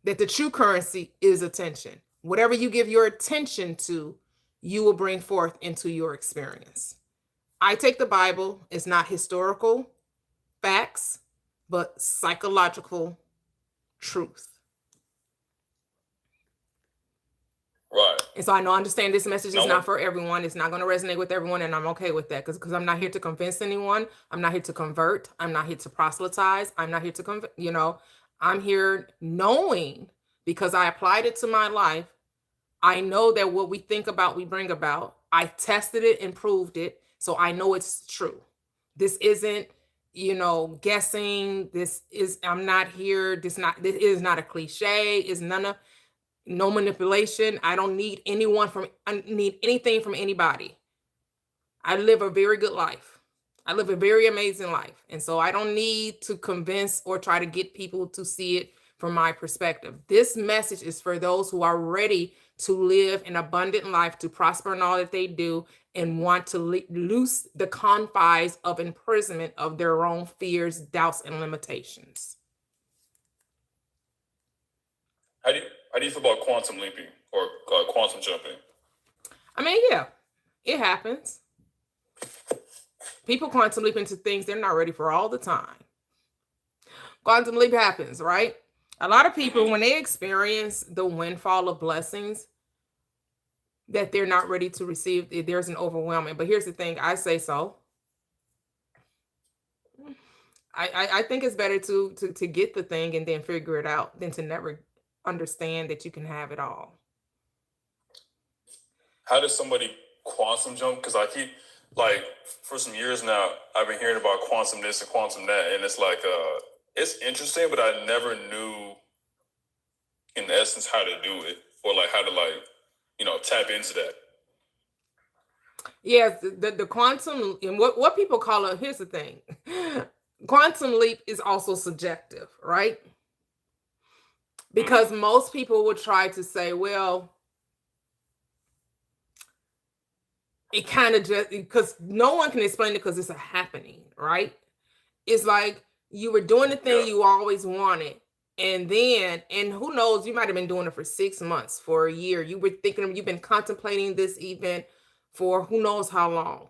That the true currency is attention. Whatever you give your attention to, you will bring forth into your experience. I take the Bible as not historical facts, but psychological truth. Right. And so I know, I understand this message is No not one- for everyone. It's not going to resonate with everyone, and I'm okay with that because I'm not here to convince anyone. I'm not here to convert. I'm not here to proselytize. I'm not here to I'm here knowing, because I applied it to my life. I know that what we think about, we bring about. I tested it and proved it, so I know it's true. This isn't, guessing. I'm not here. This is not a cliche. It's no manipulation. I don't need I need anything from anybody. I live a very good life. I live a very amazing life. And so I don't need to convince or try to get people to see it from my perspective. This message is for those who are ready to live an abundant life, to prosper in all that they do, and want to loose the confines of imprisonment of their own fears, doubts, and limitations. How do you feel about quantum leaping or quantum jumping? I mean, yeah, it happens. People quantum leap into things they're not ready for all the time. Quantum leap happens, right? A lot of people, when they experience the windfall of blessings that they're not ready to receive, there's an overwhelming. But here's the thing, I say so. I think it's better to get the thing and then figure it out than to never understand that you can have it all. How does somebody quantum jump? Because I keep, for some years now, I've been hearing about quantum this and quantum that, and it's it's interesting, but I never knew in essence how to do it, or how to tap into that. Yes, the quantum, and what people call it, here's the thing. Quantum leap is also subjective, right? Because most people would try to say, well, it kind of just, because no one can explain it because it's a happening, right? It's like you were doing the thing you always wanted. And who knows, you might have been doing it for 6 months, for a year. You were thinking, you've been contemplating this event for who knows how long.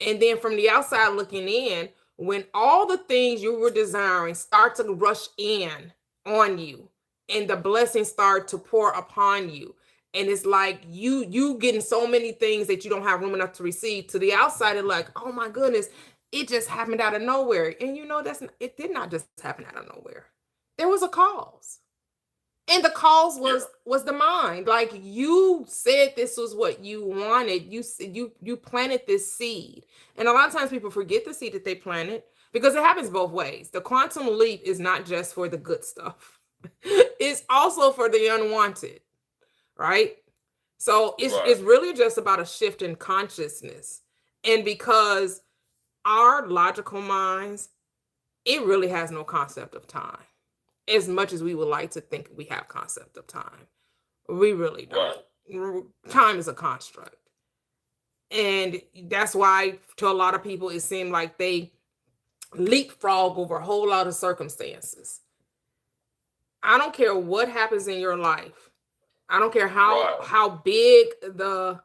And then from the outside looking in, when all the things you were desiring start to rush in on you and the blessings start to pour upon you, and it's like you getting so many things that you don't have room enough to receive, to the outside, it's like, oh my goodness, it just happened out of nowhere. And it did not just happen out of nowhere. There was a cause. And the cause was the mind. Like, you said this was what you wanted. You planted this seed. And a lot of times people forget the seed that they planted, because it happens both ways. The quantum leap is not just for the good stuff. It's also for the unwanted, right? So it's really just about a shift in consciousness. And because our logical minds, it really has no concept of time. As much as we would like to think we have concept of time, we really don't. Right. Time is a construct. And that's why to a lot of people, it seemed like they leapfrog over a whole lot of circumstances. I don't care what happens in your life. I don't care how big the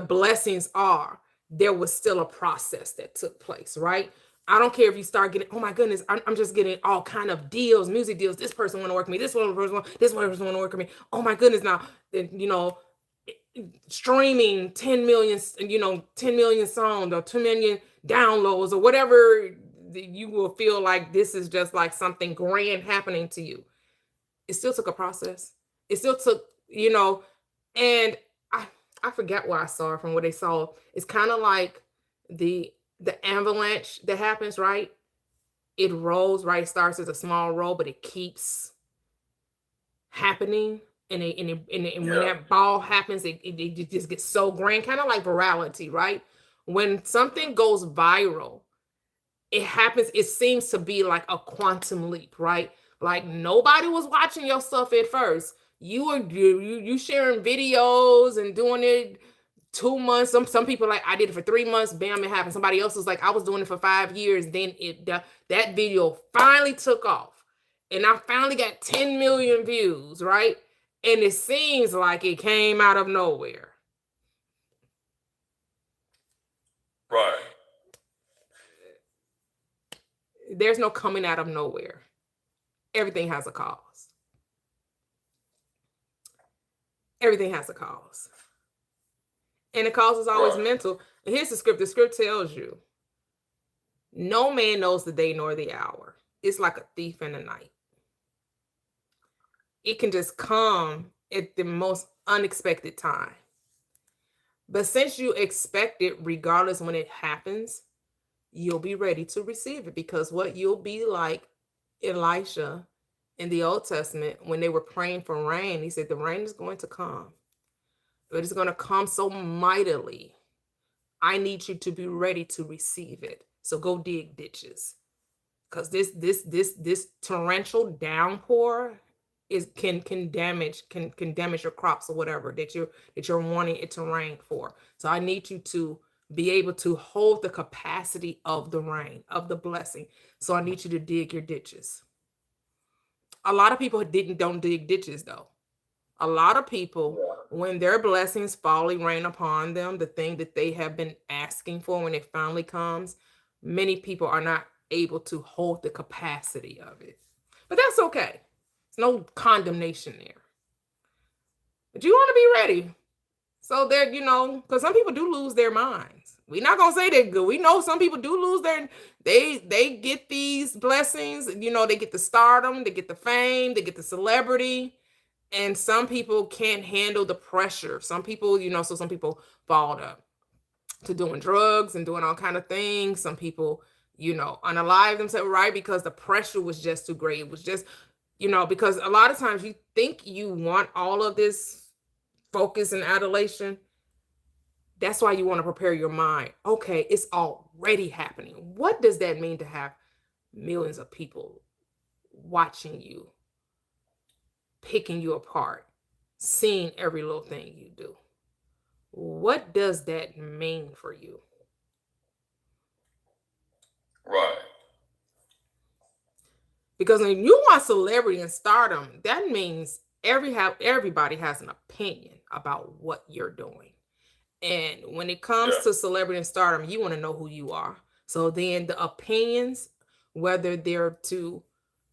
blessings are. There was still a process that took place, right? I don't care if you start getting, oh my goodness, I'm just getting all kind of deals, music deals. This person want to work with me. This person want to work with me. Oh my goodness. Now, streaming 10 million, 10 million songs or 2 million downloads or whatever, you will feel like this is just like something grand happening to you. It still took a process. It still took, and I forget what I saw from what they saw. It's kind of like the avalanche that happens, right? It rolls, right? It starts as a small roll, but it keeps happening. And when that ball happens, it just gets so grand, kind of like virality, right? When something goes viral, it happens, it seems to be like a quantum leap, right? Like nobody was watching your stuff at first. You sharing videos and doing it 2 months. Some people like, I did it for 3 months, bam, it happened. Somebody else was like, I was doing it for 5 years. Then that video finally took off. And I finally got 10 million views, right? And it seems like it came out of nowhere. Right. There's no coming out of nowhere. Everything has a cause. Everything has a cause. And the cause is always mental. And here's the script. The script tells you, no man knows the day nor the hour. It's like a thief in the night. It can just come at the most unexpected time. But since you expect it, regardless when it happens, you'll be ready to receive it, because what you'll be like Elisha in the Old Testament, when they were praying for rain, he said, the rain is going to come. But it's going to come so mightily. I need you to be ready to receive it. So go dig ditches. Because this torrential downpour can damage your crops or whatever that you're wanting it to rain for. So I need you to be able to hold the capacity of the rain, of the blessing. So I need you to dig your ditches. A lot of people don't dig ditches though. A lot of people, when their blessings finally rain upon them, the thing that they have been asking for, when it finally comes, many people are not able to hold the capacity of it. But that's okay. There's no condemnation there. But you want to be ready. So that, because some people do lose their minds. We're not going to say they're good. We know some people do lose they get these blessings, they get the stardom, they get the fame, they get the celebrity. And some people can't handle the pressure. Some people, so some people fall to doing drugs and doing all kind of things. Some people, unalive themselves, right? Because the pressure was just too great. It was just, because a lot of times you think you want all of this focus and adulation. That's why you want to prepare your mind. Okay, it's already happening. What does that mean to have millions of people watching you, picking you apart, seeing every little thing you do? What does that mean for you? Right. Because when you want celebrity and stardom, that means everybody has an opinion about what you're doing. And when it comes to celebrity and stardom, you want to know who you are. So then the opinions, whether they're to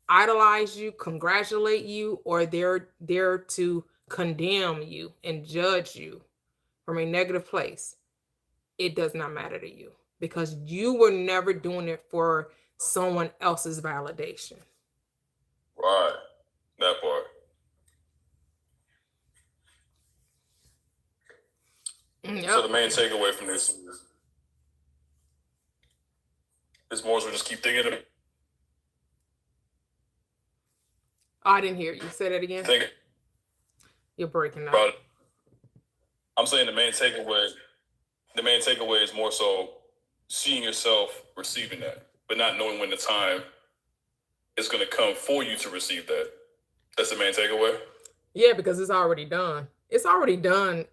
idolize you, congratulate you, or they're there to condemn you and judge you from a negative place, it does not matter to you, because you were never doing it for someone else's validation. Right. That part. Yep. So the main takeaway from this is more so just keep thinking of it. Oh, I didn't hear you. Say that again. You're breaking up. But I'm saying the main takeaway is more so seeing yourself receiving that, but not knowing when the time is going to come for you to receive that. That's the main takeaway. Yeah, because it's already done. It's already done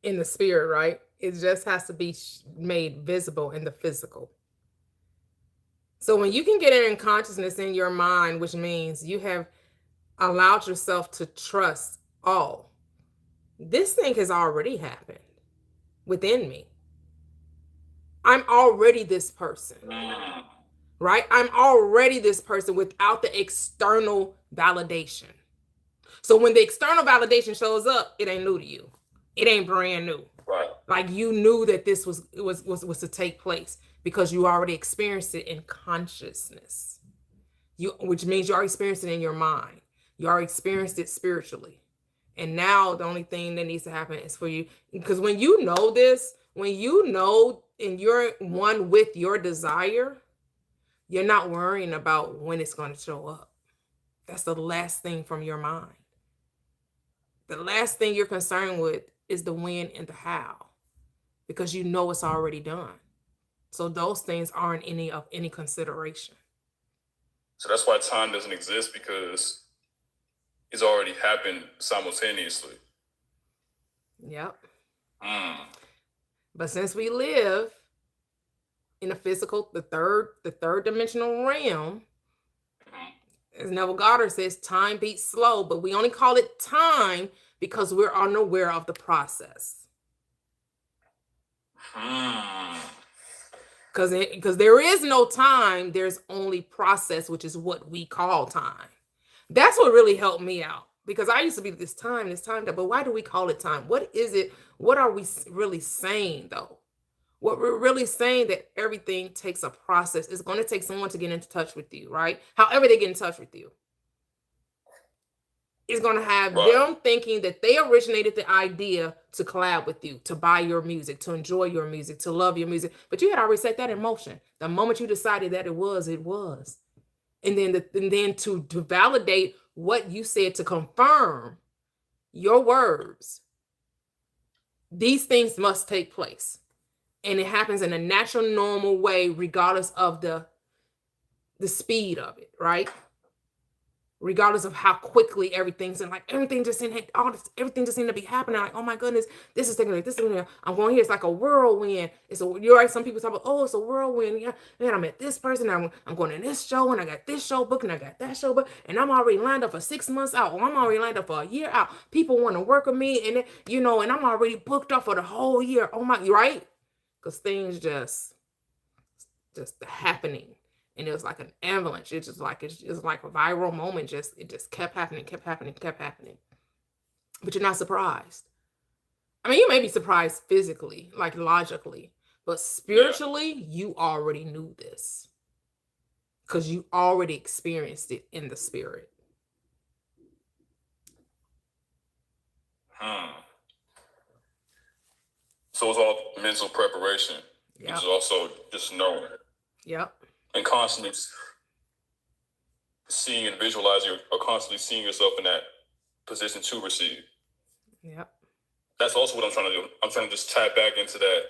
in the spirit, right? It just has to be made visible in the physical. So when you can get it in consciousness in your mind, which means you have allowed yourself to trust, oh, this thing has already happened within me. I'm already this person. right? I'm already this person without the external validation. So when the external validation shows up, it ain't new to you. It ain't brand new. Right. Like you knew that this was to take place because you already experienced it in consciousness. Which means you already experienced it in your mind. You already experienced it spiritually. And now the only thing that needs to happen is for you, because when you know this, when you know and you're one with your desire, you're not worrying about when it's going to show up. That's the last thing from your mind. The last thing you're concerned with is the when and the how, because you know it's already done. So those things aren't any consideration. So that's why time doesn't exist, because it's already happened simultaneously. Yep. Mm. But since we live in the physical, the third dimensional realm, as Neville Goddard says, time beats slow, but we only call it time because we're unaware of the process. Because there is no time, there's only process, which is what we call time. That's what really helped me out, because I used to be this time, but why do we call it time? What is it? What are we really saying, though? What we're really saying that everything takes a process. It's going to take someone to get into touch with you, right? However they get in touch with you. It's going to have them thinking that they originated the idea to collab with you, to buy your music, to enjoy your music, to love your music. But you had already set that in motion. The moment you decided that it was. And then to validate what you said, to confirm your words, these things must take place. And it happens in a natural, normal way, regardless of the speed of it, right? Regardless of how quickly everything's in, like everything just seemed to be happening. Like, oh my goodness, this is taking like this. I'm going here. It's like a whirlwind. You're right. Some people talk about, oh, it's a whirlwind. Yeah, man, I met this person. I'm going to this show, and I got this show booked, and I got that show booked, and I'm already lined up for 6 months out. Or I'm already lined up for a year out. People want to work with me, and and I'm already booked up for the whole year. Oh my, right? Because things just happening. And it was like an avalanche. It's like a viral moment. It just kept happening. But you're not surprised. I mean, you may be surprised physically, like logically, but spiritually, you already knew this because you already experienced it in the spirit. So it's all mental preparation. Yep. It's also just knowing. Yep. And constantly seeing and visualizing, or constantly seeing yourself in that position to receive. Yep. That's also what I'm trying to do. I'm trying to just tap back into that,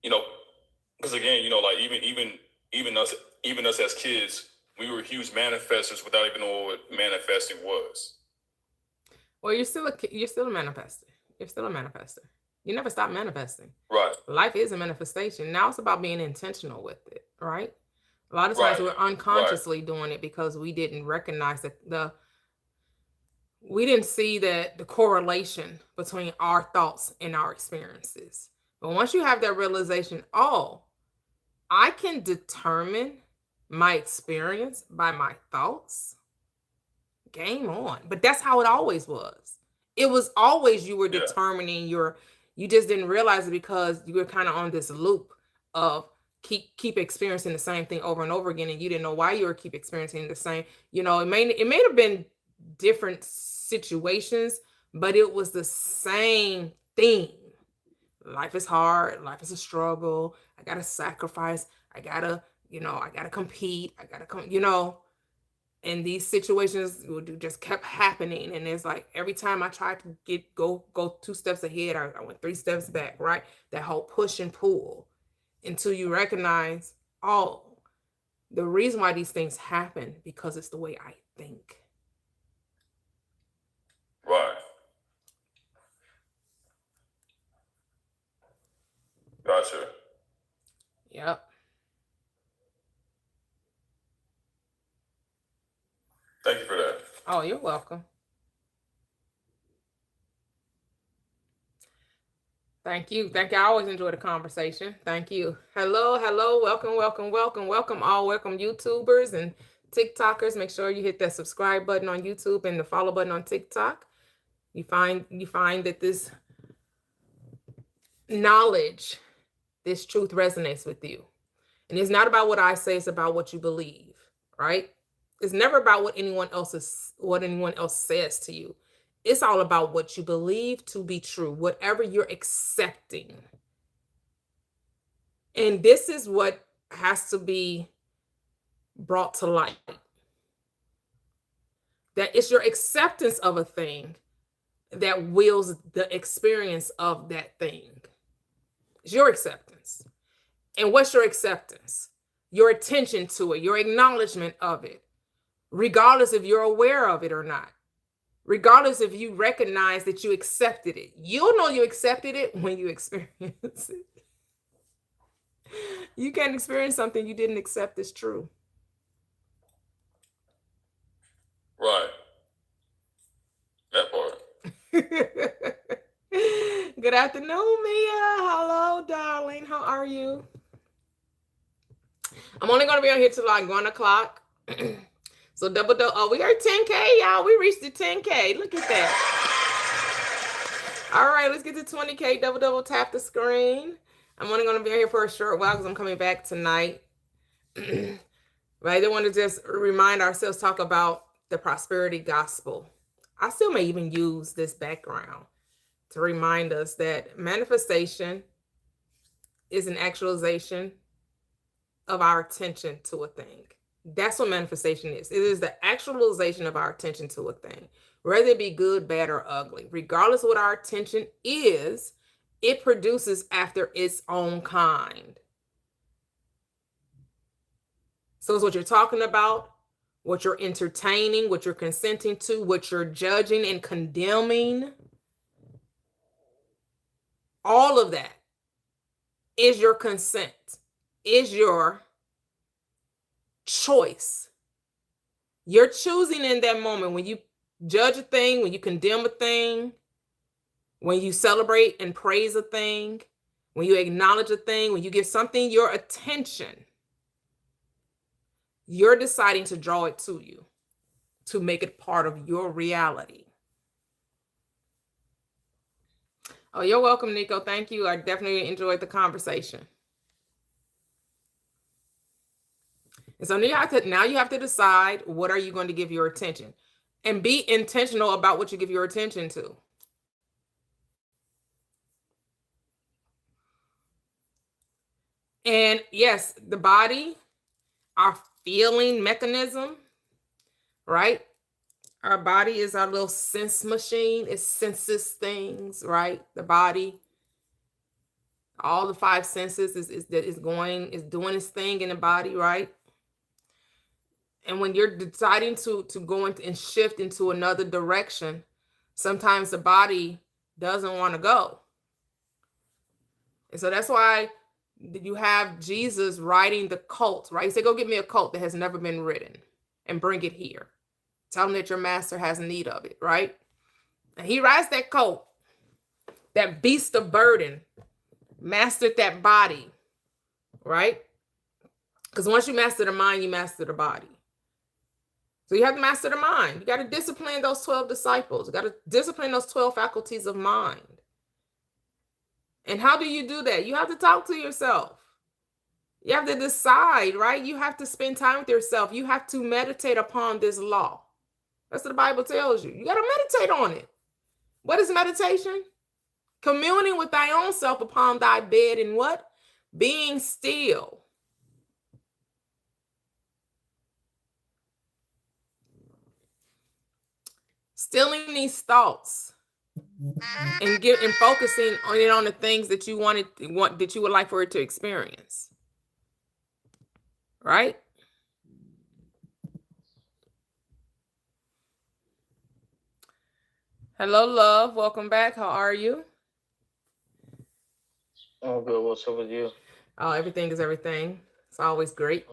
because again, like even us as kids, we were huge manifestors without even knowing what manifesting was. Well, you're still a manifester. You're still a manifester. You never stop manifesting. Right. Life is a manifestation. Now it's about being intentional with it, right? A lot of times we're unconsciously doing it because we didn't recognize that we didn't see that the correlation between our thoughts and our experiences. But once you have that realization, oh, I can determine my experience by my thoughts, game on. But that's how it always was. It was always you were determining you just didn't realize it because you were kind of on this loop of keep experiencing the same thing over and over again, and you didn't know why you were keep experiencing the same. It may have been different situations, but it was the same thing. Life is hard. Life is a struggle. I gotta sacrifice. I gotta compete. I gotta come. And these situations just kept happening, and it's like every time I tried to go 2 steps ahead, I went 3 steps back. Right, that whole push and pull. Until you recognize, oh, the reason why these things happen because it's the way I think. Right. Gotcha. Yep. Thank you for that. Oh, you're welcome. Thank you. Thank you. I always enjoy the conversation. Thank you. Hello, hello. Welcome, welcome, welcome, welcome all. Welcome YouTubers and TikTokers. Make sure you hit that subscribe button on YouTube and the follow button on TikTok. You find that this knowledge, this truth resonates with you. And it's not about what I say, it's about what you believe, right? It's never about what anyone else says to you. It's all about what you believe to be true, whatever you're accepting. And this is what has to be brought to light. That it's your acceptance of a thing that wills the experience of that thing. It's your acceptance. And what's your acceptance? Your attention to it, your acknowledgement of it, regardless if you're aware of it or not. Regardless if you recognize that you accepted it. You'll know you accepted it when you experience it. You can't experience something you didn't accept as true. Right. That part. Good afternoon, Mia. Hello, darling. How are you? I'm only going to be on here till like 1 o'clock. So double. Oh, we are 10K, y'all. We reached the 10K. Look at that. All right, let's get to 20K. Double tap the screen. I'm only going to be here for a short while because I'm coming back tonight. But I did want to just remind ourselves, talk about the prosperity gospel. I still may even use this background to remind us that manifestation is an actualization of our attention to a thing. That's what manifestation is. It is the actualization of our attention to a thing, whether it be good, bad, or ugly. Regardless of what our attention is, it produces after its own kind. So it's what you're talking about, what you're entertaining, what you're consenting to, what you're judging and condemning. All of that is your consent, is your choice. You're choosing in that moment when you judge a thing, when you condemn a thing, when you celebrate and praise a thing, when you acknowledge a thing, when you give something your attention, you're deciding to draw it to you, to make it part of your reality. Oh, you're welcome, Nico. Thank you. I definitely enjoyed the conversation. And so now you have to decide, what are you going to give your attention? And be intentional about what you give your attention to. And yes, the body, our feeling mechanism, right? Our body is our little sense machine. It senses things, right? The body, all the 5 senses is doing its thing in the body, right? And when you're deciding to go into and shift into another direction, sometimes the body doesn't want to go. And so that's why you have Jesus riding the colt, right? He said, go get me a colt that has never been ridden and bring it here. Tell him that your master has need of it, right? And he rides that colt, that beast of burden, mastered that body, right? Because once you master the mind, you master the body. So you have to master the mind. You got to discipline those 12 disciples. You got to discipline those 12 faculties of mind. And how do you do that? You have to talk to yourself. You have to decide, right? You have to spend time with yourself. You have to meditate upon this law. That's what the Bible tells you. You got to meditate on it. What is meditation? Communing with thy own self upon thy bed and what? Being still. Stilling these thoughts and focusing on the things that you that you would like for it to experience. Right? Hello, love. Welcome back. How are you? Oh, good. What's up with you? Oh, everything is everything. It's always great.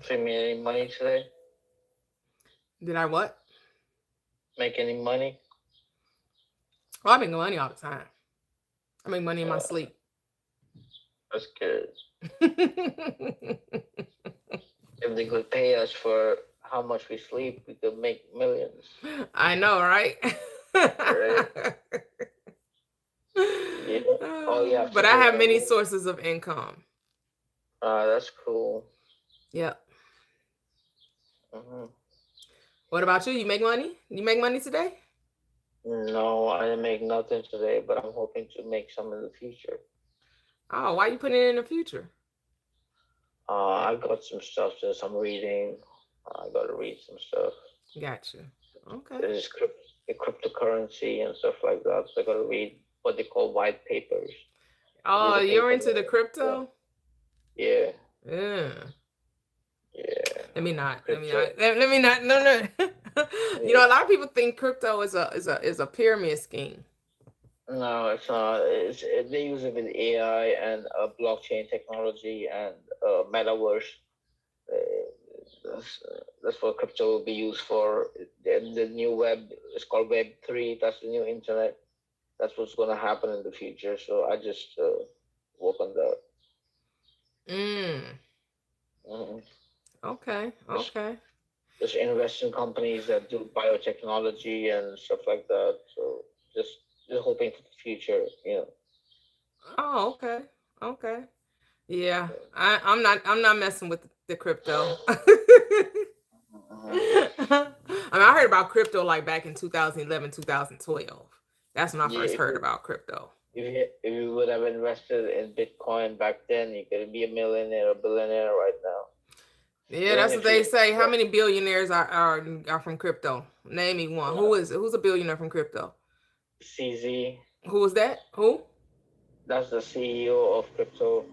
So you made any money today? Did I what? Make any money? Oh, I make money all the time. I make money in my Uh, sleep. that's good. If they could pay us for how much we sleep, we could make millions. I know, right? Right? Yeah. All you have But to I do have many is, sources of income. that's cool. Yep. Hmm. What about you? You make money? You make money today? No, I didn't make nothing today, but I'm hoping to make some in the future. Oh, why you putting it in the future? I got some stuff since I'm reading. I got to read some stuff. Gotcha. Okay. There's cryptocurrency and stuff like that. So I got to read what they call white papers. Oh, These are you're papers into the that- crypto? Yeah, Yeah. yeah. Let me not. Let me Crypto. not. Let me not. No, no. You know, a lot of people think crypto is a pyramid scheme. No, it's not. They use it with AI and blockchain technology and metaverse. That's what crypto will be used for. The new web is called Web 3. That's the new internet. That's what's going to happen in the future. So I just work on that. Mm. Mhm. Okay. Just, Okay. just invest in companies that do biotechnology and stuff like that. So just hoping for the future, you know. Oh, okay. Okay. Yeah. I'm not messing with the crypto. Mhm. I heard about crypto like back in 2011, 2012. That's when I Yeah, first heard about crypto. if you would have invested in Bitcoin back then, you could be a millionaire or billionaire right now. Yeah, Even that's what if they you, say. How many billionaires are from crypto? Name me one. Who's a billionaire from crypto? CZ, Who was that? Who? that's the CEO of crypto.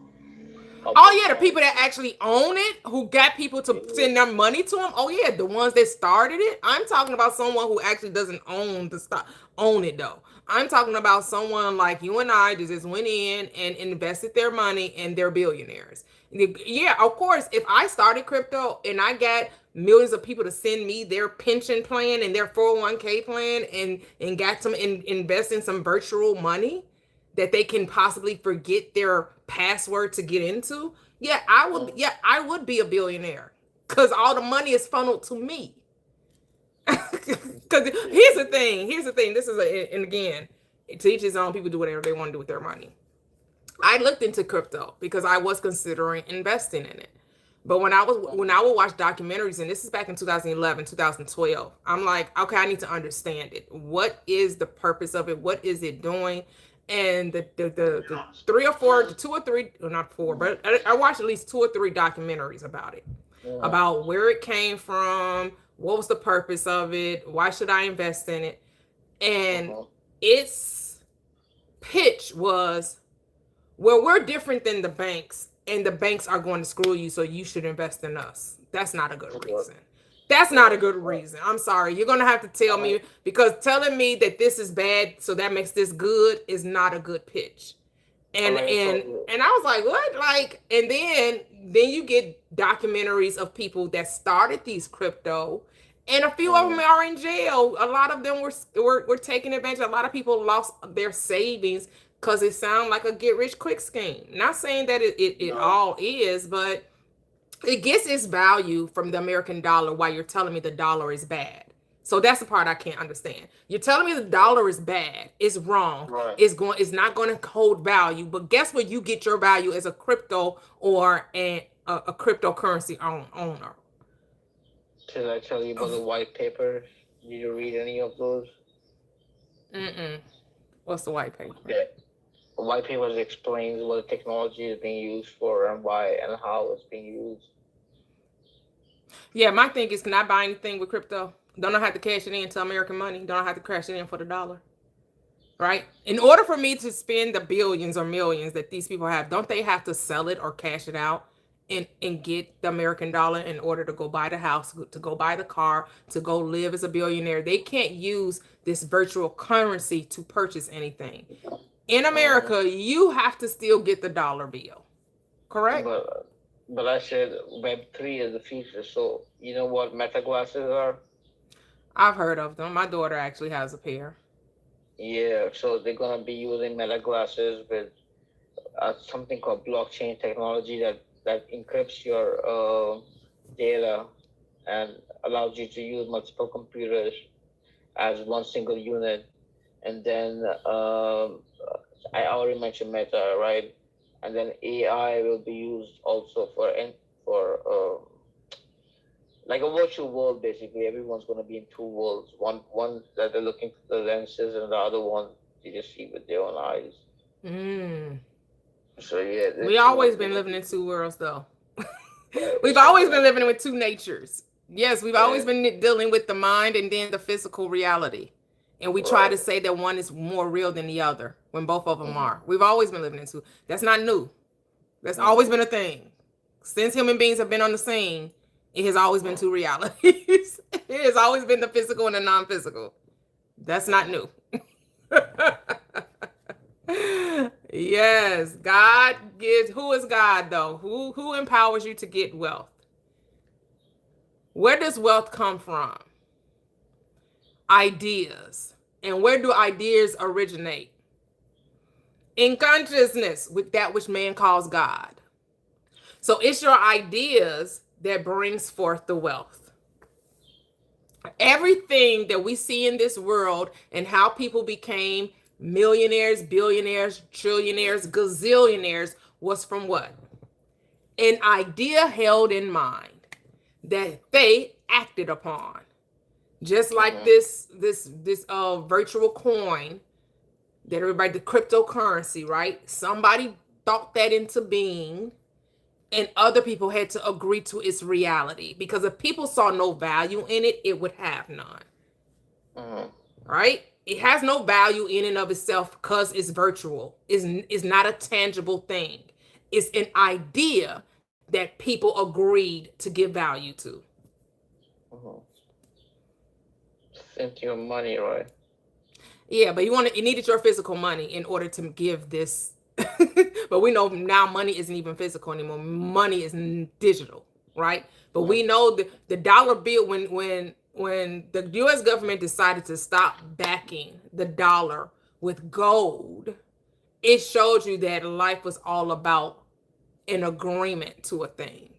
Of Oh yeah, the Bitcoin. people that actually own it, who got people to Yeah. send their money to them. Oh yeah, the ones that started it. I'm talking about someone who actually doesn't own the stock, own it though. I'm talking about someone like you and I that just went in and invested their money and they're billionaires. Yeah, of course, if I started crypto and I got millions of people to send me their pension plan and their 401k plan and got some invest in some virtual money that they can possibly forget their password to get into, I would be a billionaire because all the money is funneled to me. Because here's the thing. This is and again, to each his own. People do whatever they want to do with their money. I looked into crypto because I was considering investing in it. But when I would watch documentaries, and this is back in 2011, 2012, I'm like, okay, I need to understand it. What is the purpose of it? What is it doing? And the three or four, the two or three, well, not four, but I watched at least two or three documentaries about it, about where it came from, what was the purpose of it, why should I invest in it, and its pitch was, well, we're different than the banks, and the banks are going to screw you, so you should invest in us. That's not a good reason. That's not a good reason. I'm sorry. You're going to have to tell me, because telling me that this is bad, so that makes this good, is not a good pitch. And I was like, what? Like, and then you get documentaries of people that started these crypto, and a few of them are in jail. A lot of them were taking advantage. A lot of people lost their savings because it sounded like a get rich quick scheme. Not saying that it all is, but it gets its value from the American dollar while you're telling me the dollar is bad. So that's the part I can't understand. You're telling me the dollar is bad. It's wrong. Right. It's not going to hold value. But guess what? You get your value as a crypto or a cryptocurrency owner. Should I tell you about the white paper? Did you read any of those? What's the white paper? Yeah. The white paper explains what the technology is being used for and why and how it's being used. Yeah, my thing is, can I buy anything with crypto? Don't I have to cash it in to American money? Don't I have to cash it in for the dollar? Right? In order for me to spend the billions or millions that these people have, don't they have to sell it or cash it out and get the American dollar in order to go buy the house, to go buy the car, to go live as a billionaire? They can't use this virtual currency to purchase anything. In America, you have to still get the dollar bill. Correct? But I said Web 3 is the future. So you know what meta glasses are? I've heard of them. My daughter actually has a pair. Yeah, so they're gonna be using Meta glasses with something called blockchain technology that encrypts your data and allows you to use multiple computers as one single unit. And then I already mentioned Meta, right? And then AI will be used also for like a virtual world. Basically, everyone's going to be in two worlds. One that they're looking through the lenses, and the other one you just see with their own eyes. Mm. So yeah, We always been living in two worlds, though. We've it's always something been like living with two natures. Yes, we've always been dealing with the mind and then the physical reality. And we try to say that one is more real than the other when both of them are. We've always been living in two. That's not new. That's always been a thing. Since human beings have been on the scene, it has always been two realities. It has always been the physical and the non-physical. That's not new. Yes, God gives. Who is God though? Who empowers you to get wealth? Where does wealth come from? Ideas. And where do ideas originate? In consciousness, with that which man calls God. So it's your ideas that brings forth the wealth. Everything that we see in this world and how people became millionaires, billionaires, trillionaires, gazillionaires was from what? An idea held in mind that they acted upon. Just like this virtual coin that everybody, the cryptocurrency, right? Somebody thought that into being, and other people had to agree to its reality, because if people saw no value in it, it would have none. Right? It has no value in and of itself because it's virtual. It's not a tangible thing. It's an idea that people agreed to give value to. Think your money, right? Yeah, but you needed your physical money in order to give this. But we know now money isn't even physical anymore. Money is digital, right? But we know the dollar bill, when the US government decided to stop backing the dollar with gold, it showed you that life was all about an agreement to a thing.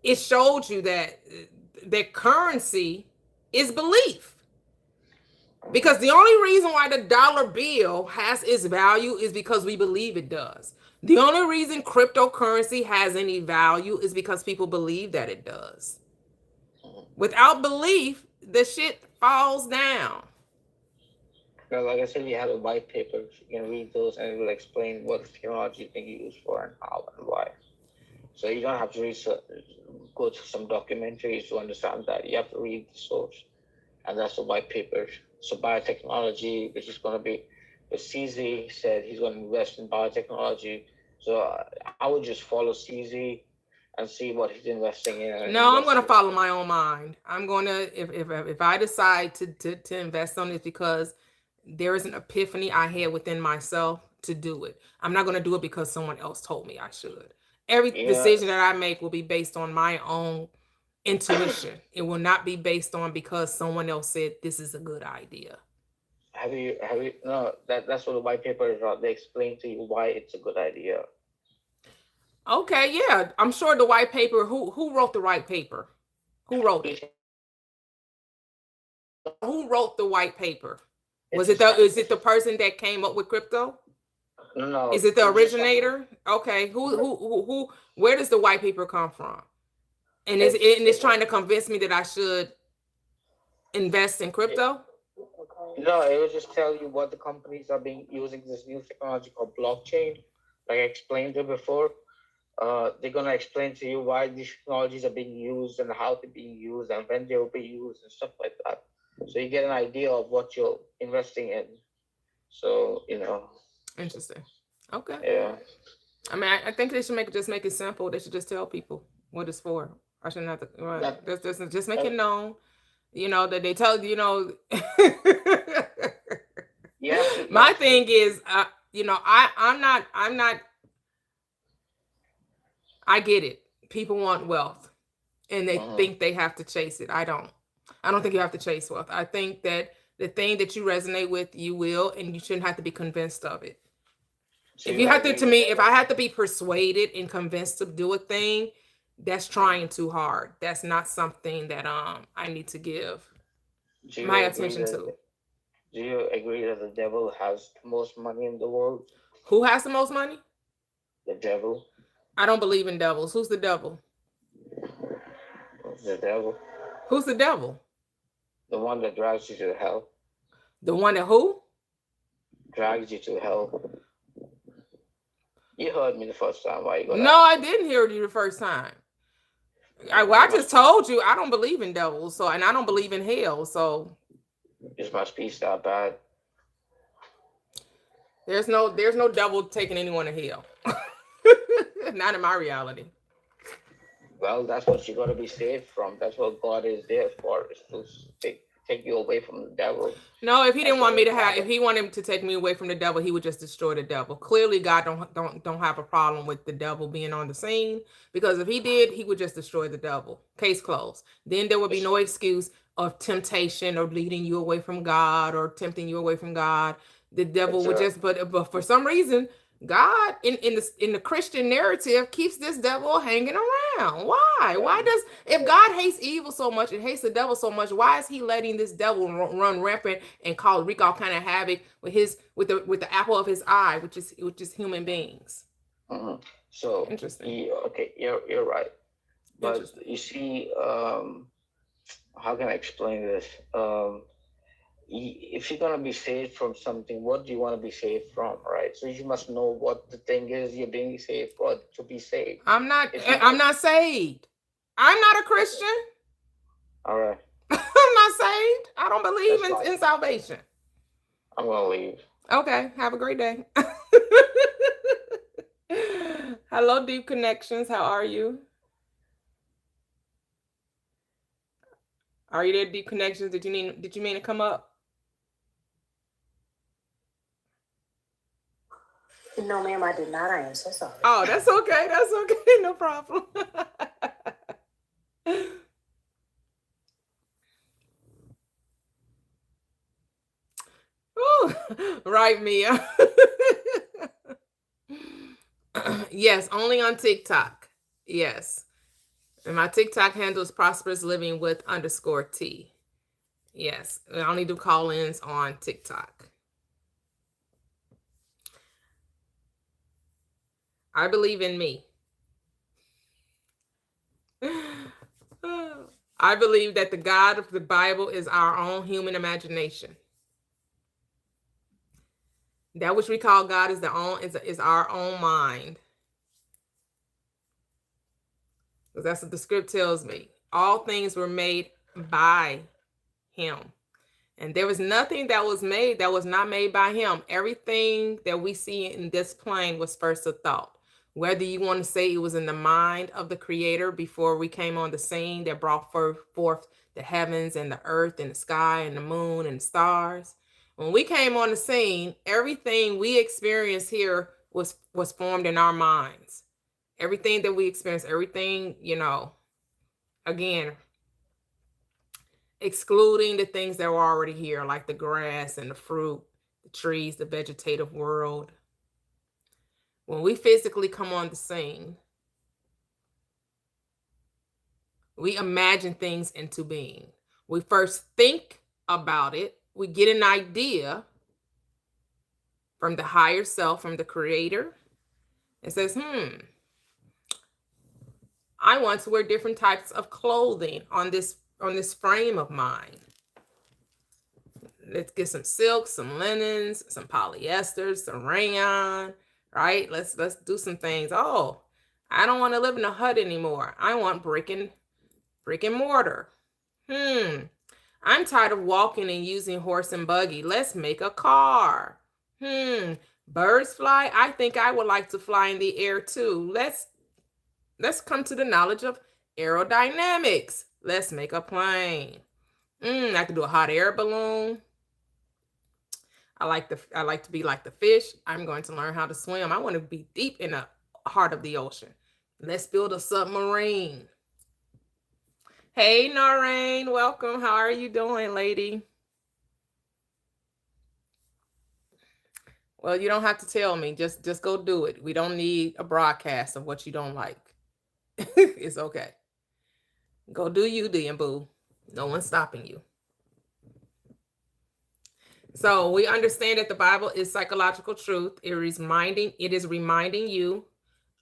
It showed you that currency is belief. Because the only reason why the dollar bill has its value is because we believe it does. The only reason cryptocurrency has any value is because people believe that it does. Without belief, the shit falls down. Well, like I said, we have a white paper. You can read those, and it will explain what technology can be used for and how and why. So you don't have to research, go to some documentaries to understand that. You have to read the source, and that's the white paper. So biotechnology, which is going to be, CZ said he's going to invest in biotechnology. So I would just follow CZ and see what he's investing in. No, I'm going to follow my own mind. I'm going to, if I decide to invest on this because there is an epiphany I had within myself to do it. I'm not going to do it because someone else told me I should. Every decision that I make will be based on my own intuition. It will not be based on because someone else said this is a good idea. Have you no, that's what the white paper is about. They explain to you why it's a good idea. Okay, yeah. I'm sure the white paper, who wrote the white paper? Who wrote it? Who wrote the white paper? Is it the person that came up with crypto? No. Is it the originator? Okay. Who where does the white paper come from? And it's trying to convince me that I should invest in crypto? No, it will just tell you what the companies are using this new technology called blockchain. Like I explained it before. They're gonna explain to you why these technologies are being used and how they're being used and when they will be used and stuff like that. So you get an idea of what you're investing in. So Interesting. Okay. Yeah. I mean, I think they should just make it simple. They should just tell people what it's for. I shouldn't have to. Right. Just make it known. That they tell Yeah. My thing is, I'm not. I get it. People want wealth, and they think they have to chase it. I don't think you have to chase wealth. I think that The thing that you resonate with, you will, and you shouldn't have to be convinced of it. So If you have to agree me, with if that? I have to be persuaded and convinced to do a thing, that's trying too hard. That's not something that I need to give Do you my agree attention that to. Do you agree that the devil has the most money in the world? Who has the most money? The devil. I don't believe in devils. Who's the devil? The devil. Who's the devil? The one that drags you to hell. The one that who? Drags you to hell. You heard me the first time. Why you gonna No, I ask me? didn't hear you the first time. I just told you I don't believe in devils, so and I don't believe in hell. So Is my speech that bad? there's no devil taking anyone to hell. Not in my reality. Well, that's what you gotta be saved from. That's what God is there for, is to take you away from the devil. No, if he didn't That's want me why to have, God- if he wanted to take me away from the devil, he would just destroy the devil. Clearly, God don't have a problem with the devil being on the scene, because if he did, he would just destroy the devil. Case closed. Then there would be no excuse of temptation or leading you away from God or tempting you away from God. The devil It's would a- just, but for some reason, God in the Christian narrative keeps this devil hanging around. Why? Why does, if God hates evil so much and hates the devil so much, why is he letting this devil run rampant and wreak all kind of havoc with the apple of his eye, which is human beings? Mhm. So Interesting. okay, you're right. But Interesting. you see, how can I explain this? If you're gonna be saved from something, what do you want to be saved from, right? So you must know what the thing is you're being saved for to be saved. I'm not If you I'm not saved. I'm not a Christian. All right, I'm not saved. I don't believe That's fine. in salvation. I'm gonna leave. Okay, have a great day. Hello, Deep Connections. How are you? Are you there, Deep Connections? Did you mean to come up? No, ma'am, I did not. I am so sorry. Oh, that's okay. That's okay. No problem. Ooh, right, Mia. Yes, only on TikTok. Yes. And my TikTok handle is prosperous living with _T. Yes. I only do call-ins on TikTok. I believe in me. I believe that the God of the Bible is our own human imagination. That which we call God is our own mind. Because that's what the script tells me. All things were made by him. And there was nothing that was made that was not made by him. Everything that we see in this plane was first a thought. Whether you want to say it was in the mind of the creator before we came on the scene that brought forth the heavens and the earth and the sky and the moon and the stars. When we came on the scene, everything we experience here was formed in our minds. Everything that we experience, everything, again, excluding the things that were already here, like the grass and the fruit, the trees, the vegetative world. When we physically come on the scene, we imagine things into being. We first think about it. We get an idea from the higher self, from the creator, and says, I want to wear different types of clothing on this frame of mine. Let's get some silk, some linens, some polyesters, some rayon, right? Let's do some things. Oh, I don't want to live in a hut anymore. I want brick and mortar. I'm tired of walking and using horse and buggy. Let's make a car. Birds fly. I think I would like to fly in the air too. Let's come to the knowledge of aerodynamics. Let's make a plane. I can do a hot air balloon. I like to be like the fish. I'm going to learn how to swim. I want to be deep in the heart of the ocean. Let's build a submarine. Hey, Noreen, welcome. How are you doing, lady? Well, you don't have to tell me. Just go do it. We don't need a broadcast of what you don't like. It's okay. Go do you, then, boo. No one's stopping you. So we understand that the Bible is psychological truth. It is reminding you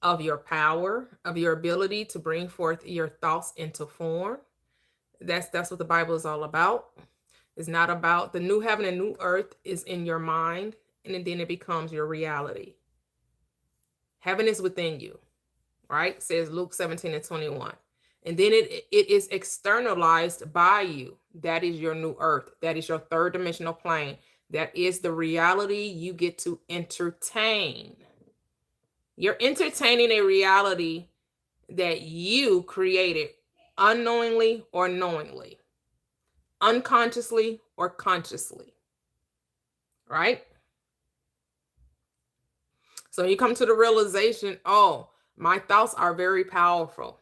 of your power, of your ability to bring forth your thoughts into form. That's what the Bible is all about. It's not about the new heaven and new earth is in your mind, and then it becomes your reality. Heaven is within you, right? Says Luke 17:21. And then it is externalized by you. That is your new earth. That is your third dimensional plane. That is the reality you get to entertain. You're entertaining a reality that you created unknowingly or knowingly, unconsciously or consciously, right? So you come to the realization, oh, my thoughts are very powerful.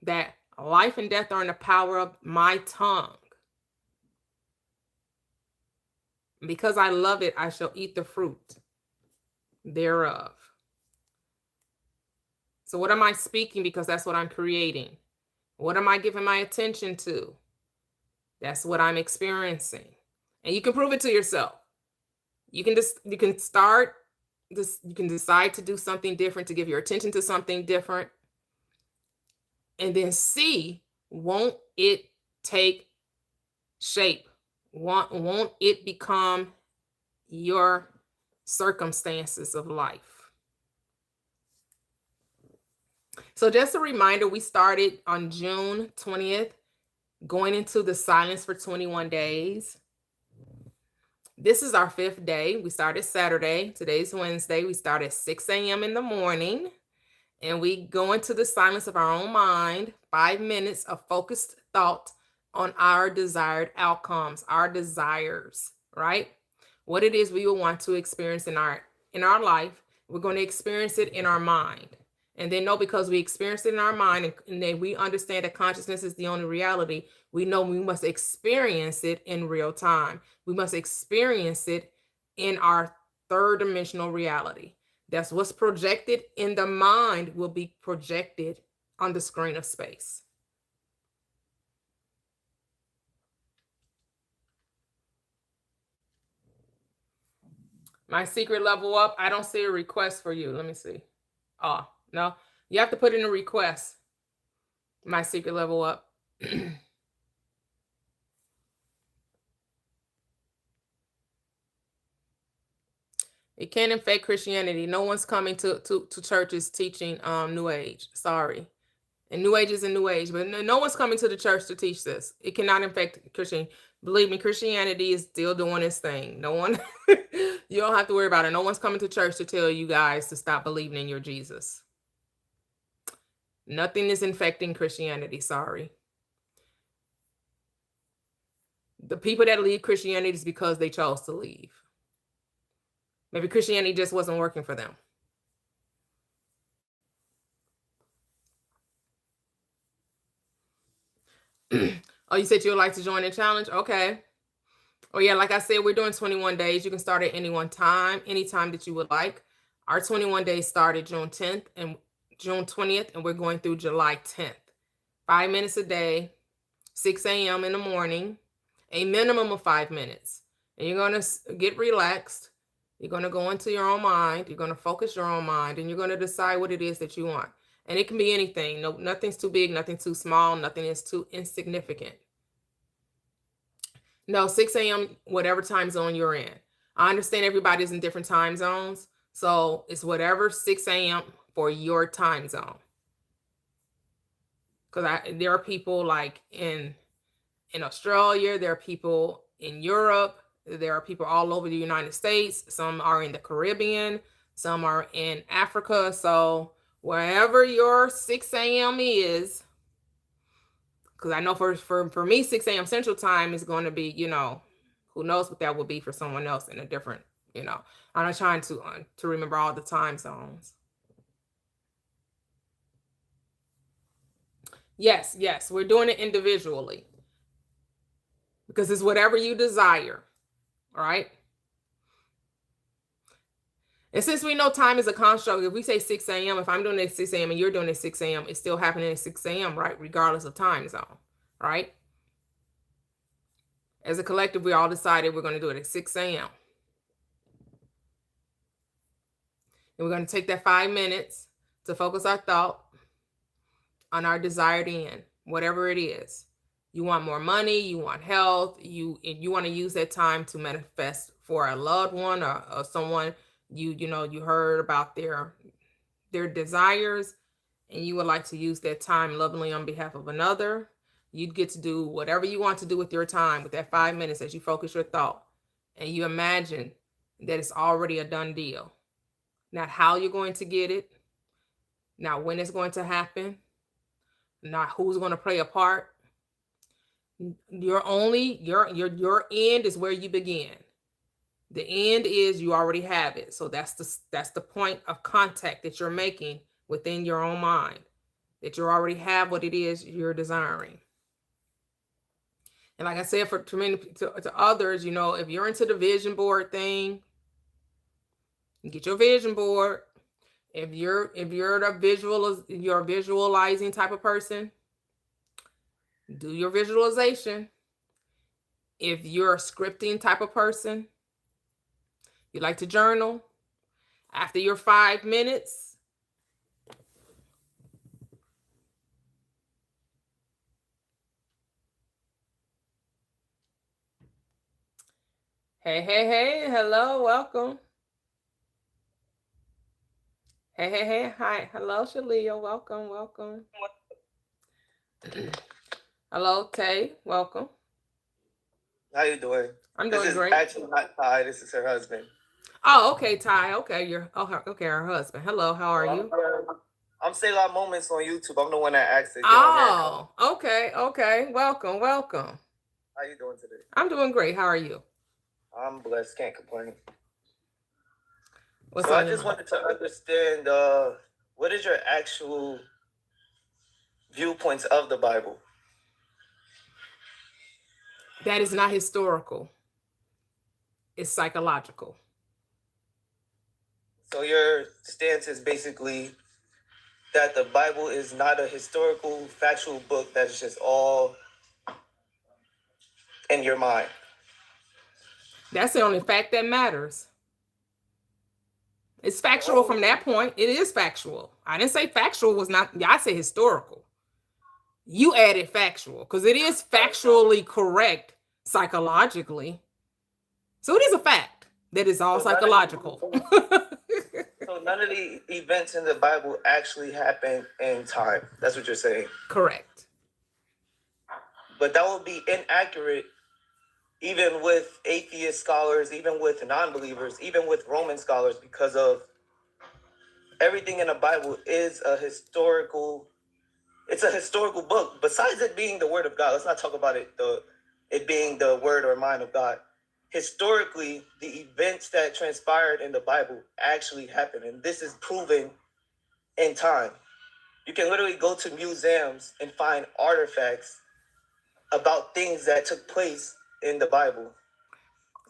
That life and death are in the power of my tongue. Because I love it, I shall eat the fruit thereof. So what am I speaking? Because that's what I'm creating. What am I giving my attention to? That's what I'm experiencing. And you can prove it to yourself. You can decide to do something different, to give your attention to something different. And then see, won't it take shape? Won't it become your circumstances of life? So just a reminder, we started on June 20th, going into the silence for 21 days. This is our 5th day. We started Saturday. Today's Wednesday. We start at 6 a.m. in the morning. And we go into the silence of our own mind, 5 minutes of focused thought on our desired outcomes, our desires, right? What it is we will want to experience in our life. We're going to experience it in our mind. And then know, because we experience it in our mind, and then we understand that consciousness is the only reality, we know we must experience it in real time. We must experience it in our third dimensional reality. That's what's projected in the mind will be projected on the screen of space. My secret level up, I don't see a request for you. Let me see. Oh, no. You have to put in a request. My secret level up. It can't infect Christianity. No one's coming to churches teaching New Age. Sorry. And New Age is in New Age, but no one's coming to the church to teach this. It cannot infect Christianity. Believe me, Christianity is still doing its thing. No one, you don't have to worry about it. No one's coming to church to tell you guys to stop believing in your Jesus. Nothing is infecting Christianity. Sorry. The people that leave Christianity is because they chose to leave. Maybe Christianity just wasn't working for them. Oh, you said you would like to join the challenge? Okay. Oh, yeah, like I said, we're doing 21 days. You can start at any one time, anytime that you would like. Our 21 days started June 10th and June 20th, and we're going through July 10th. 5 minutes a day, 6 a.m. in the morning, a minimum of 5 minutes. And you're going to get relaxed. You're going to go into your own mind. You're going to focus your own mind, and you're going to decide what it is that you want. And it can be anything. No, nothing's too big, nothing too small, nothing is too insignificant. No, 6 a.m., whatever time zone you're in. I understand everybody's in different time zones. So it's whatever 6 a.m. for your time zone. Because there are people like in Australia, there are people in Europe, there are people all over the United States. Some are in the Caribbean, some are in Africa. So wherever your 6 a.m. is, because I know for me, 6 a.m. Central Time is going to be, who knows what that will be for someone else in a different, I'm not trying to remember all the time zones. Yes, we're doing it individually because it's whatever you desire, all right? And since we know time is a construct, if we say 6 a.m., if I'm doing it at 6 a.m. and you're doing it at 6 a.m., it's still happening at 6 a.m., right? Regardless of time zone, right? As a collective, we all decided we're going to do it at 6 a.m. And we're going to take that 5 minutes to focus our thought on our desired end, whatever it is. You want more money, you want health, you want to use that time to manifest for a loved one or someone you heard about their desires, and you would like to use that time lovingly on behalf of another. You'd get to do whatever you want to do with your time with that 5 minutes as you focus your thought and you imagine that it's already a done deal. Not how you're going to get it, not when it's going to happen, not who's going to play a part. Your end is where you begin. The end is you already have it. So that's the point of contact that you're making within your own mind, that you already have what it is you're desiring. And like I said, to others, if you're into the vision board thing, get your vision board. If you're you're a visualizing type of person, do your visualization. If you're a scripting type of person, you like to journal, after your 5 minutes, hey, hello, welcome. Hey, hi, hello, Shalia, welcome. Hello, Tay, welcome. How you doing? I'm doing great. This is actually not Ty. This is her husband. Oh, okay, Ty. Okay, her husband. Hello, how are you? I'm Selah Moments on YouTube. I'm the one that asked it. Oh, okay. Welcome. How you doing today? I'm doing great. How are you? I'm blessed. Can't complain. What's so on I your just mind? wanted to understand what is your actual viewpoints of the Bible? That is not historical. It's psychological. So your stance is basically that the Bible is not a historical, factual book that's just all in your mind. That's the only fact that matters. It's factual from that point. It is factual. I didn't say factual was not, I said historical. You added factual because it is factually correct psychologically. So it is a fact that is all psychological. So none of the events in the Bible actually happen in time. That's what you're saying. Correct. But that would be inaccurate even with atheist scholars, even with non-believers, even with Roman scholars, because of everything in the Bible is it's a historical book. Besides it being the word of God, let's not talk about it being the word or mind of God. Historically, the events that transpired in the Bible actually happened, and this is proven in time. You can literally go to museums and find artifacts about things that took place in the Bible.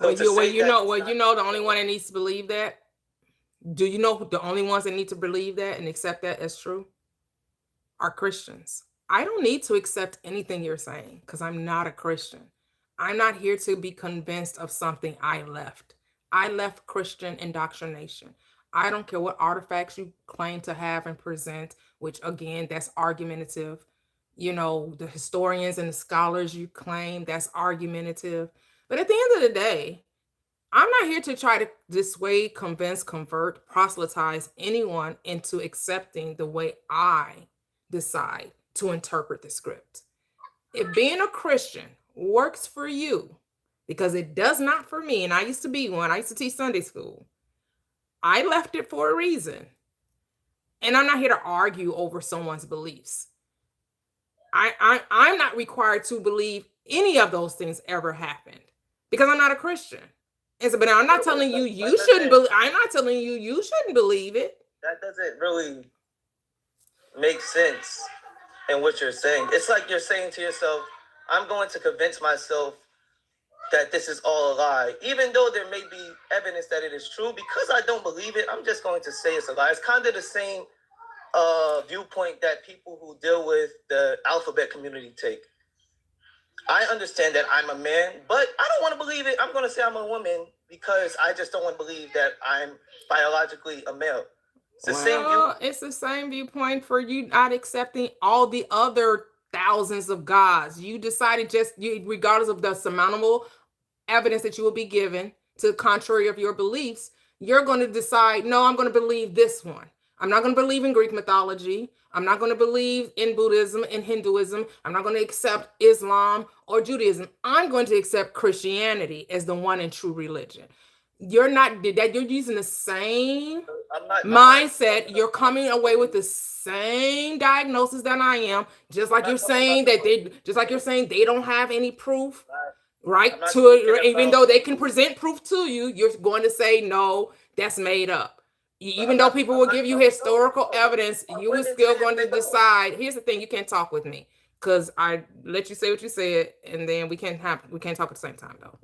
So the only one that needs to believe that? Do you know the only ones that need to believe that and accept that as true are Christians? I don't need to accept anything you're saying because I'm not a Christian. I'm not here to be convinced of something I left. I left Christian indoctrination. I don't care what artifacts you claim to have and present, which again, that's argumentative. The historians and the scholars you claim, that's argumentative. But at the end of the day, I'm not here to try to dissuade, convince, convert, proselytize anyone into accepting the way I decide to interpret the script. If being a Christian works for you, because it does not for me, and I used to be one, I used to teach Sunday school. I left it for a reason. And I'm not here to argue over someone's beliefs. I'm not required to believe any of those things ever happened because I'm not a Christian. But I'm not telling you shouldn't believe. I'm not telling you shouldn't believe it. That doesn't really make sense in what you're saying. It's like you're saying to yourself, I'm going to convince myself that this is all a lie, even though there may be evidence that it is true. Because I don't believe it, I'm just going to say it's a lie. It's kind of the same viewpoint that people who deal with the alphabet community take. I understand that I'm a man, but I don't want to believe it. I'm going to say I'm a woman because I just don't want to believe that I'm biologically a male. It's the same view. It's the same viewpoint for you not accepting all the other thousands of gods. You decided regardless of the surmountable evidence that you will be given to the contrary of your beliefs, you're going to decide, no, I'm going to believe this one. I'm not going to believe in Greek mythology. I'm not going to believe in Buddhism and Hinduism. I'm not going to accept Islam or Judaism. I'm going to accept Christianity as the one and true religion. You're using the same mindset. You're coming away with the same diagnosis that I am, just like you're saying they don't have any proof, right? Even though they can present proof to you, you're going to say, no, that's made up. Even though people will give you historical evidence, you are still going to decide. Here's the thing: you can't talk with me because I let you say what you said, and then we can't talk at the same time, though.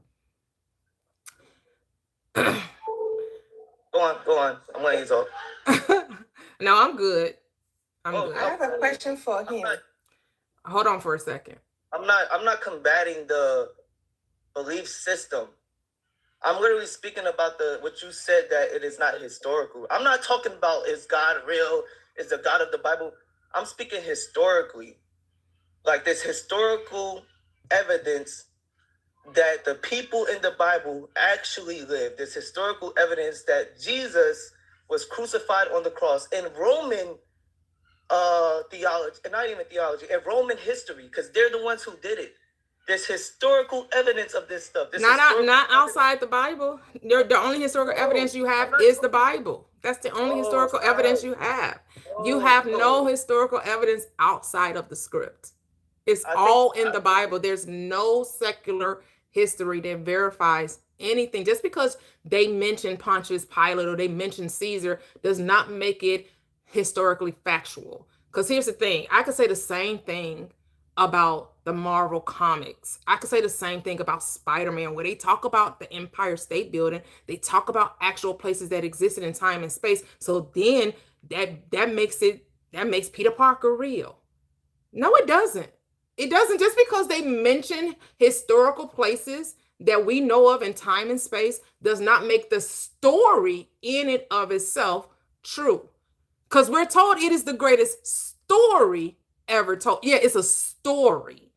Go on. I'm letting you talk. No, I'm good. Good. I have a question for him. Hold on for a second. I'm not combating the belief system. I'm literally speaking about what you said, that it is not historical. I'm not talking about is God real? Is the God of the Bible? I'm speaking historically. Like this historical evidence that the people in the Bible actually lived. This historical evidence that Jesus was crucified on the cross in Roman theology, and not even theology, in Roman history, because they're the ones who did it. There's historical evidence of this stuff. Not outside the Bible. The only historical evidence you have is the Bible. That's the only historical evidence you have. You have no historical evidence outside of the script. It's all in the Bible. There's no secular history that verifies anything. Just because they mention Pontius Pilate or they mention Caesar does not make it historically factual. Because here's the thing. I could say the same thing about the Marvel comics. I could say the same thing about Spider-Man, where they talk about the Empire State Building. They talk about actual places that existed in time and space. So then that makes Peter Parker real. No, it doesn't. It doesn't. Just because they mention historical places that we know of in time and space does not make the story in it of itself true. Because we're told it is the greatest story ever told. Yeah, it's a story.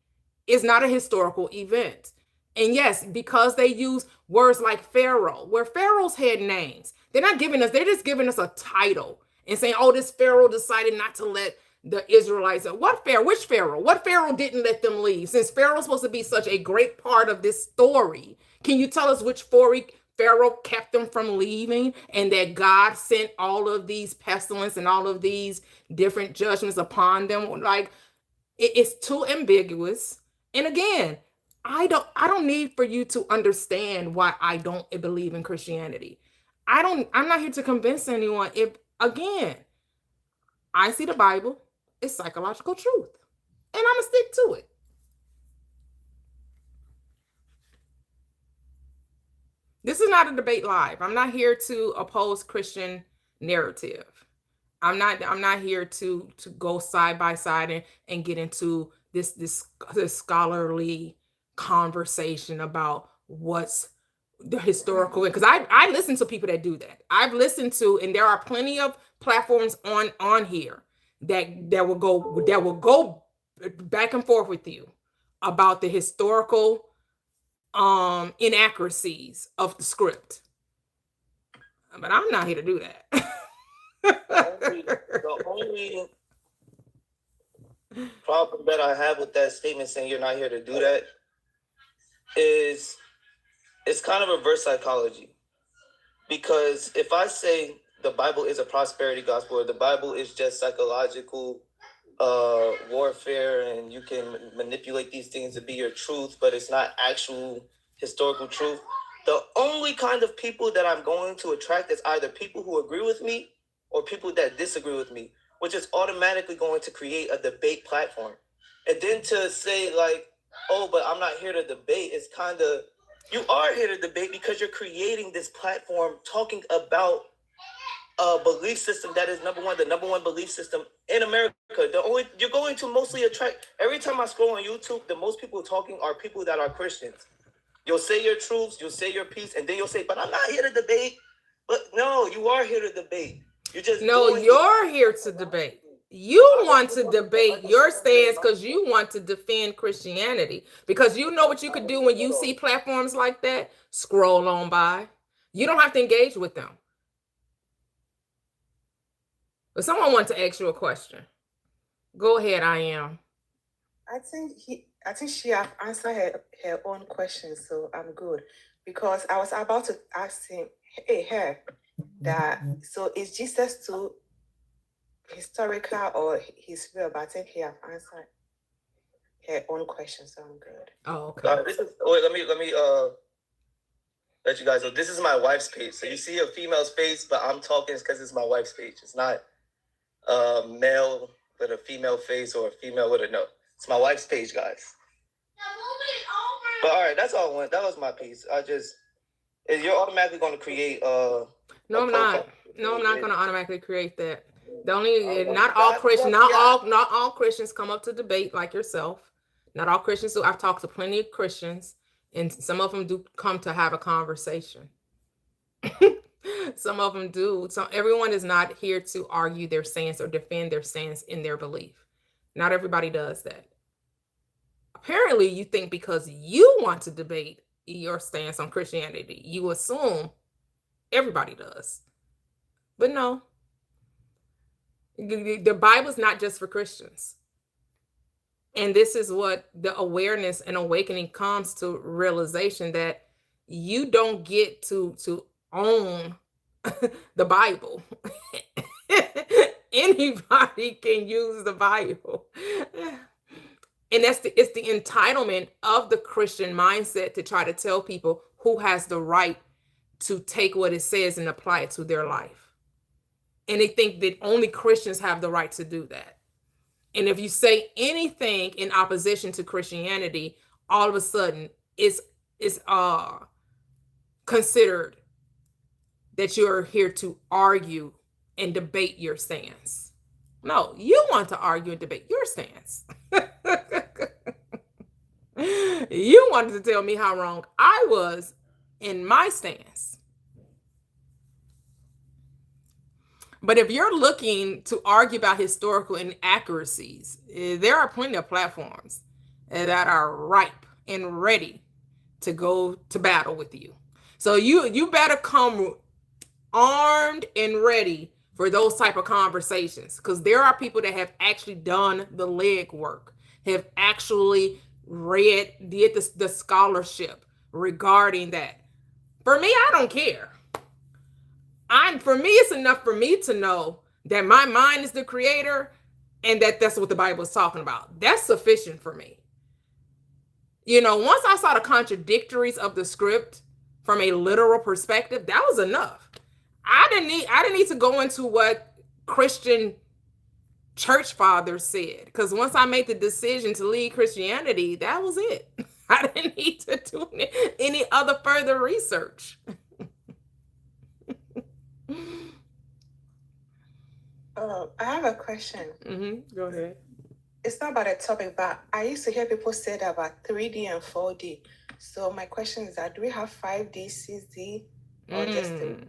It's not a historical event. And yes, because they use words like Pharaoh, where pharaohs had names. They're just giving us a title and saying, oh, this Pharaoh decided not to let the Israelites. What Pharaoh? Which Pharaoh? What Pharaoh didn't let them leave? Since Pharaoh's supposed to be such a great part of this story, can you tell us which Pharaoh kept them from leaving, and that God sent all of these pestilence and all of these different judgments upon them? Like, it's too ambiguous. And again, I don't need for you to understand why I don't believe in Christianity. I'm not here to convince anyone. If, again, I see the Bible, it's psychological truth, and I'm gonna stick to it. This is not a debate live. I'm not here to oppose Christian narrative. I'm not here to go side by side and get into this scholarly conversation about what's the historical, because I listen to people that do that. I've listened to, and there are plenty of platforms on here that will go back and forth with you about the historical inaccuracies of the script. But I'm not here to do that. The only problem that I have with that statement saying you're not here to do that is it's kind of reverse psychology. Because if I say the Bible is a prosperity gospel, or the Bible is just psychological warfare, and you can manipulate these things to be your truth, but it's not actual historical truth, the only kind of people that I'm going to attract is either people who agree with me or people that disagree with me, which is automatically going to create a debate platform. And then to say like, oh, but I'm not here to debate, it's kind of You are here to debate because you're creating this platform talking about a belief system that is the number one belief system in America. You're going to mostly attract. Every time I scroll on YouTube, the most people talking are people that are Christians. You'll say your truths, you'll say your piece, and then you'll say, "But I'm not here to debate." But no, you are here to debate. You're just you're here to debate. You want to debate your stance because you want to defend Christianity. Because you know what you could do when you see platforms like that? Scroll on by. You don't have to engage with them. But someone wants to ask you a question. Go ahead, I am. I think she have answered her own question, so I'm good. Because I was about to ask her that, so is Jesus too historical or he's real? But I think he have answered her own question, so I'm good. Oh, okay. Let me let you guys know. This is my wife's page. So you see a female's face, but I'm talking because it's my wife's page. It's not male with a female face or a female with a no. It's my wife's page, guys. But all right, that's all I want. That was my piece. You're automatically going to create No, I'm not. No, I'm not going to automatically create that. Not all Christians come up to debate like yourself. Not all Christians do. I've talked to plenty of Christians, and some of them do come to have a conversation. Some of them do. So everyone is not here to argue their stance or defend their stance in their belief. Not everybody does that. Apparently, you think because you want to debate your stance on Christianity, you assume everybody does. But no. The Bible's not just for Christians. And this is what the awareness and awakening comes to, realization that you don't get to own the Bible. Anybody can use the Bible. And it's the entitlement of the Christian mindset to try to tell people who has the right to take what it says and apply it to their life. And they think that only Christians have the right to do that. And if you say anything in opposition to Christianity, all of a sudden it's considered that you're here to argue and debate your stance. No, you want to argue and debate your stance. You wanted to tell me how wrong I was in my stance. But if you're looking to argue about historical inaccuracies, there are plenty of platforms that are ripe and ready to go to battle with you. So you better come armed and ready for those type of conversations, because there are people that have actually done the legwork, have actually did the scholarship regarding that. For me, I don't care. For me, it's enough for me to know that my mind is the creator and that's what the Bible is talking about. That's sufficient for me. Once I saw the contradictories of the script from a literal perspective, that was enough. I didn't need to go into what Christian church fathers said, because once I made the decision to leave Christianity, that was it. I didn't need to do any other further research. I have a question. Go ahead. It's not about a topic, but I used to hear people say that about 3D and 4D. So my question is that, do we have 5D, 6D, or just 3D?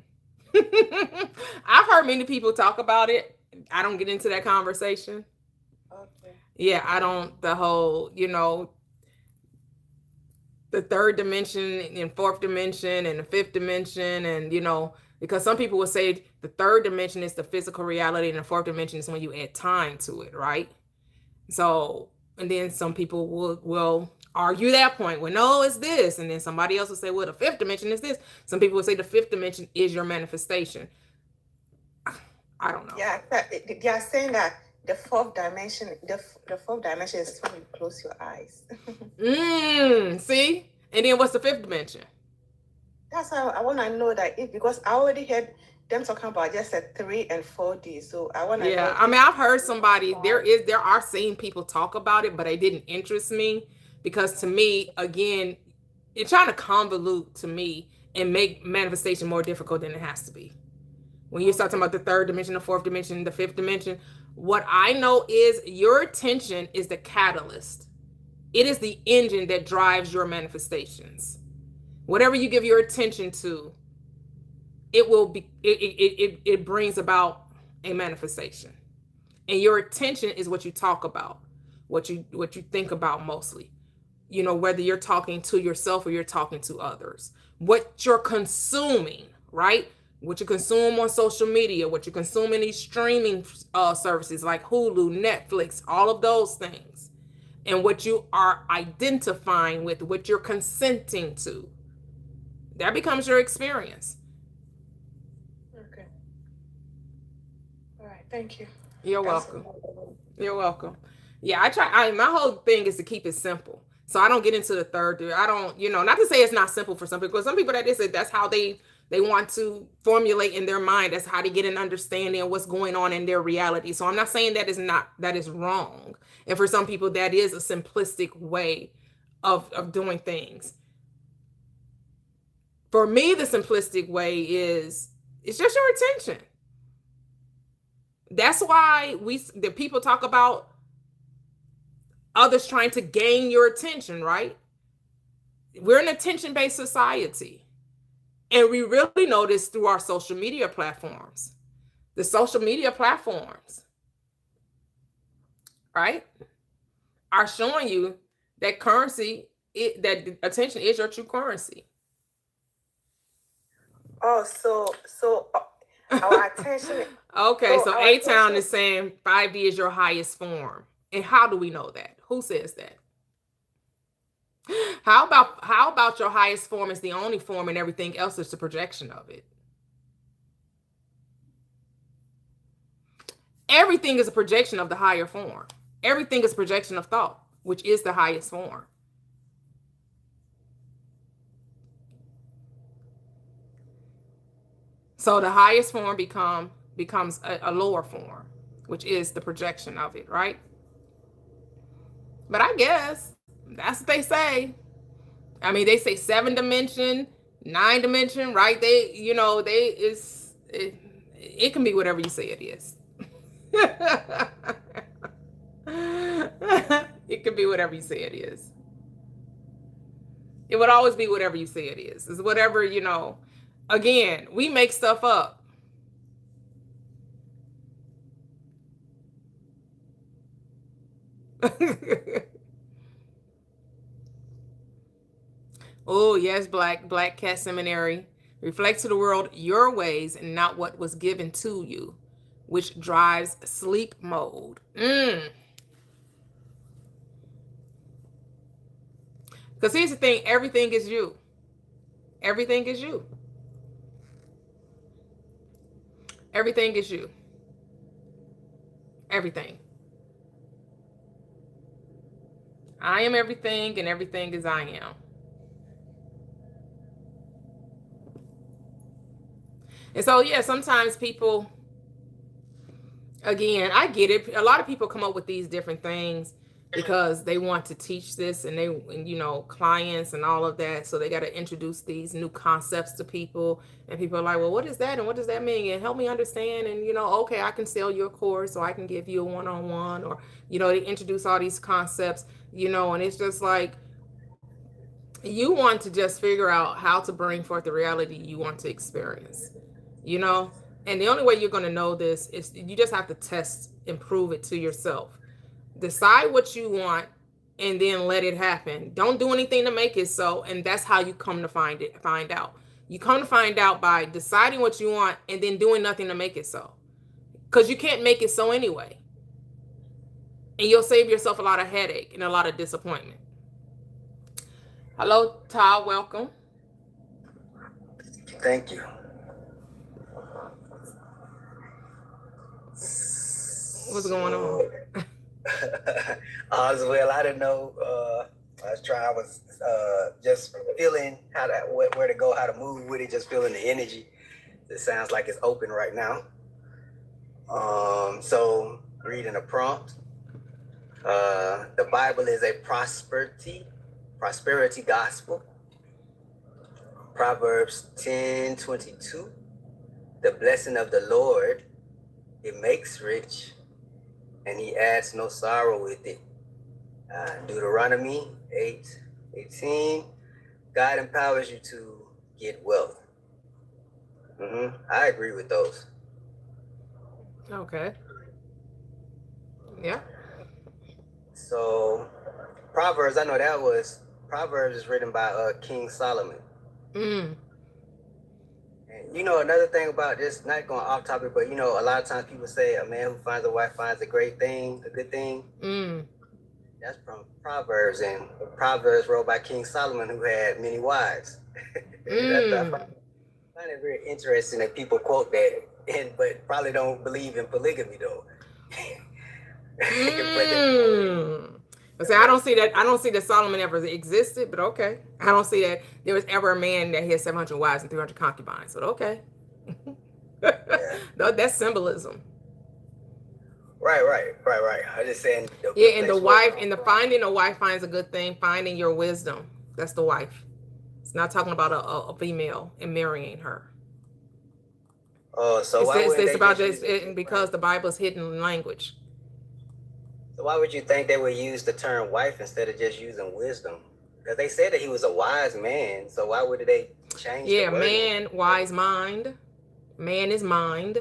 I've heard many people talk about it. I don't get into that conversation. Okay. Yeah, I don't, the whole, the third dimension and fourth dimension and the fifth dimension, and, because some people will say the third dimension is the physical reality and the fourth dimension is when you add time to it, right? So, and then some people will argue that point. Well, no, it's this. And then somebody else will say, well, the fifth dimension is this. Some people will say the fifth dimension is your manifestation. I don't know. Yeah, they are saying that the fourth dimension, the fourth dimension is when you close your eyes. See? And then what's the fifth dimension? That's why I want to know that, because I already heard them talking about just a 3 and 4D. So I want to know. I mean, I've heard somebody, there are seen people talk about it, but it didn't interest me, because to me, again, It's trying to convolute to me and make manifestation more difficult than it has to be. When you start talking about the third dimension, the fourth dimension, the fifth dimension, what I know is your attention is the catalyst. It is the engine that drives your manifestations. Whatever you give your attention to, it will be, it brings about a manifestation. And your attention is what you talk about, what you think about mostly. You know, whether you're talking to yourself or you're talking to others. What you're consuming, right? What you consume on social media, what you consume in these streaming services like Hulu, Netflix, all of those things. And what you are identifying with, what you're consenting to. That becomes your experience. Okay. All right. Thank you. You're welcome. You're welcome. Yeah, my whole thing is to keep it simple. So I don't get into the third. I don't, not to say it's not simple for some people, because some people that's how they want to formulate in their mind. That's how they get an understanding of what's going on in their reality. So I'm not saying that is wrong. And for some people, that is a simplistic way of doing things. For me, the simplistic way it's just your attention. That's why the people talk about others trying to gain your attention, right? We're an attention-based society. And we really know this through our social media platforms. The social media platforms, right, are showing you that that attention is your true currency. Oh, so our attention. Okay, so our A-Town attention- is saying 5D is your highest form. And how do we know that? Who says that? How about your highest form is the only form and everything else is the projection of it? Everything is a projection of the higher form. Everything is projection of thought, which is the highest form. So the highest form becomes a lower form, which is the projection of it, right? But I guess that's what they say. I mean, they say 7 dimension, 9 dimension, right? It can be whatever you say it is. It could be whatever you say it is. It would always be whatever you say it is. It's whatever, again, we make stuff up. Oh, yes, Black Cat Seminary. Reflect to the world your ways and not what was given to you, which drives sleep mode. Because here's the thing, everything is you. Everything is you. Everything is you. Everything. I am everything and everything is I am. And so, yeah, sometimes people, again, I get it. A lot of people come up with these different things because they want to teach this and clients and all of that. So they got to introduce these new concepts to people. And people are like, well, what is that? And what does that mean? And help me understand. And, okay, I can sell you a course or I can give you a one-on-one or, they introduce all these concepts, and it's just like, you want to just figure out how to bring forth the reality you want to experience. And the only way you're going to know this is you just have to test and prove it to yourself. Decide what you want and then let it happen. Don't do anything to make it so. And that's how you come to find out. You come to find out by deciding what you want and then doing nothing to make it so. Because you can't make it so anyway. And you'll save yourself a lot of headache and a lot of disappointment. Hello, Todd. Welcome. Thank you. What's going on? Well, I didn't know. I was just feeling where to go, how to move with it, just feeling the energy. It sounds like it's open right now. So reading a prompt. The Bible is a prosperity gospel. Proverbs 10:22. The blessing of the Lord, it makes rich, and he adds no sorrow with it. Deuteronomy 8:18. God empowers you to get wealth. I agree with those. Okay. Yeah. So Proverbs, I know that was Proverbs is written by King Solomon. Mm. And you know another thing about this, not going off topic, but you know a lot of times people say a man who finds a wife finds a great thing, a good thing. Mm. That's from Proverbs, and Proverbs wrote by King Solomon, who had many wives. I find it very interesting that people quote that, but probably don't believe in polygamy though. See, I don't see that. I don't see that Solomon ever existed, but okay. I don't see that there was ever a man that had 700 wives and 300 concubines. But okay. No, that's symbolism. Right. I just saying. And the wife, and the finding a wife finds a good thing. Finding your wisdom. That's the wife. It's not talking about a female and marrying her. Oh, so why would it's about this because the Bible is hidden in language. So why would you think they would use the term wife instead of just using wisdom? Because they said that he was a wise man. So why would they change? Yeah, man, wise mind. Man is mind.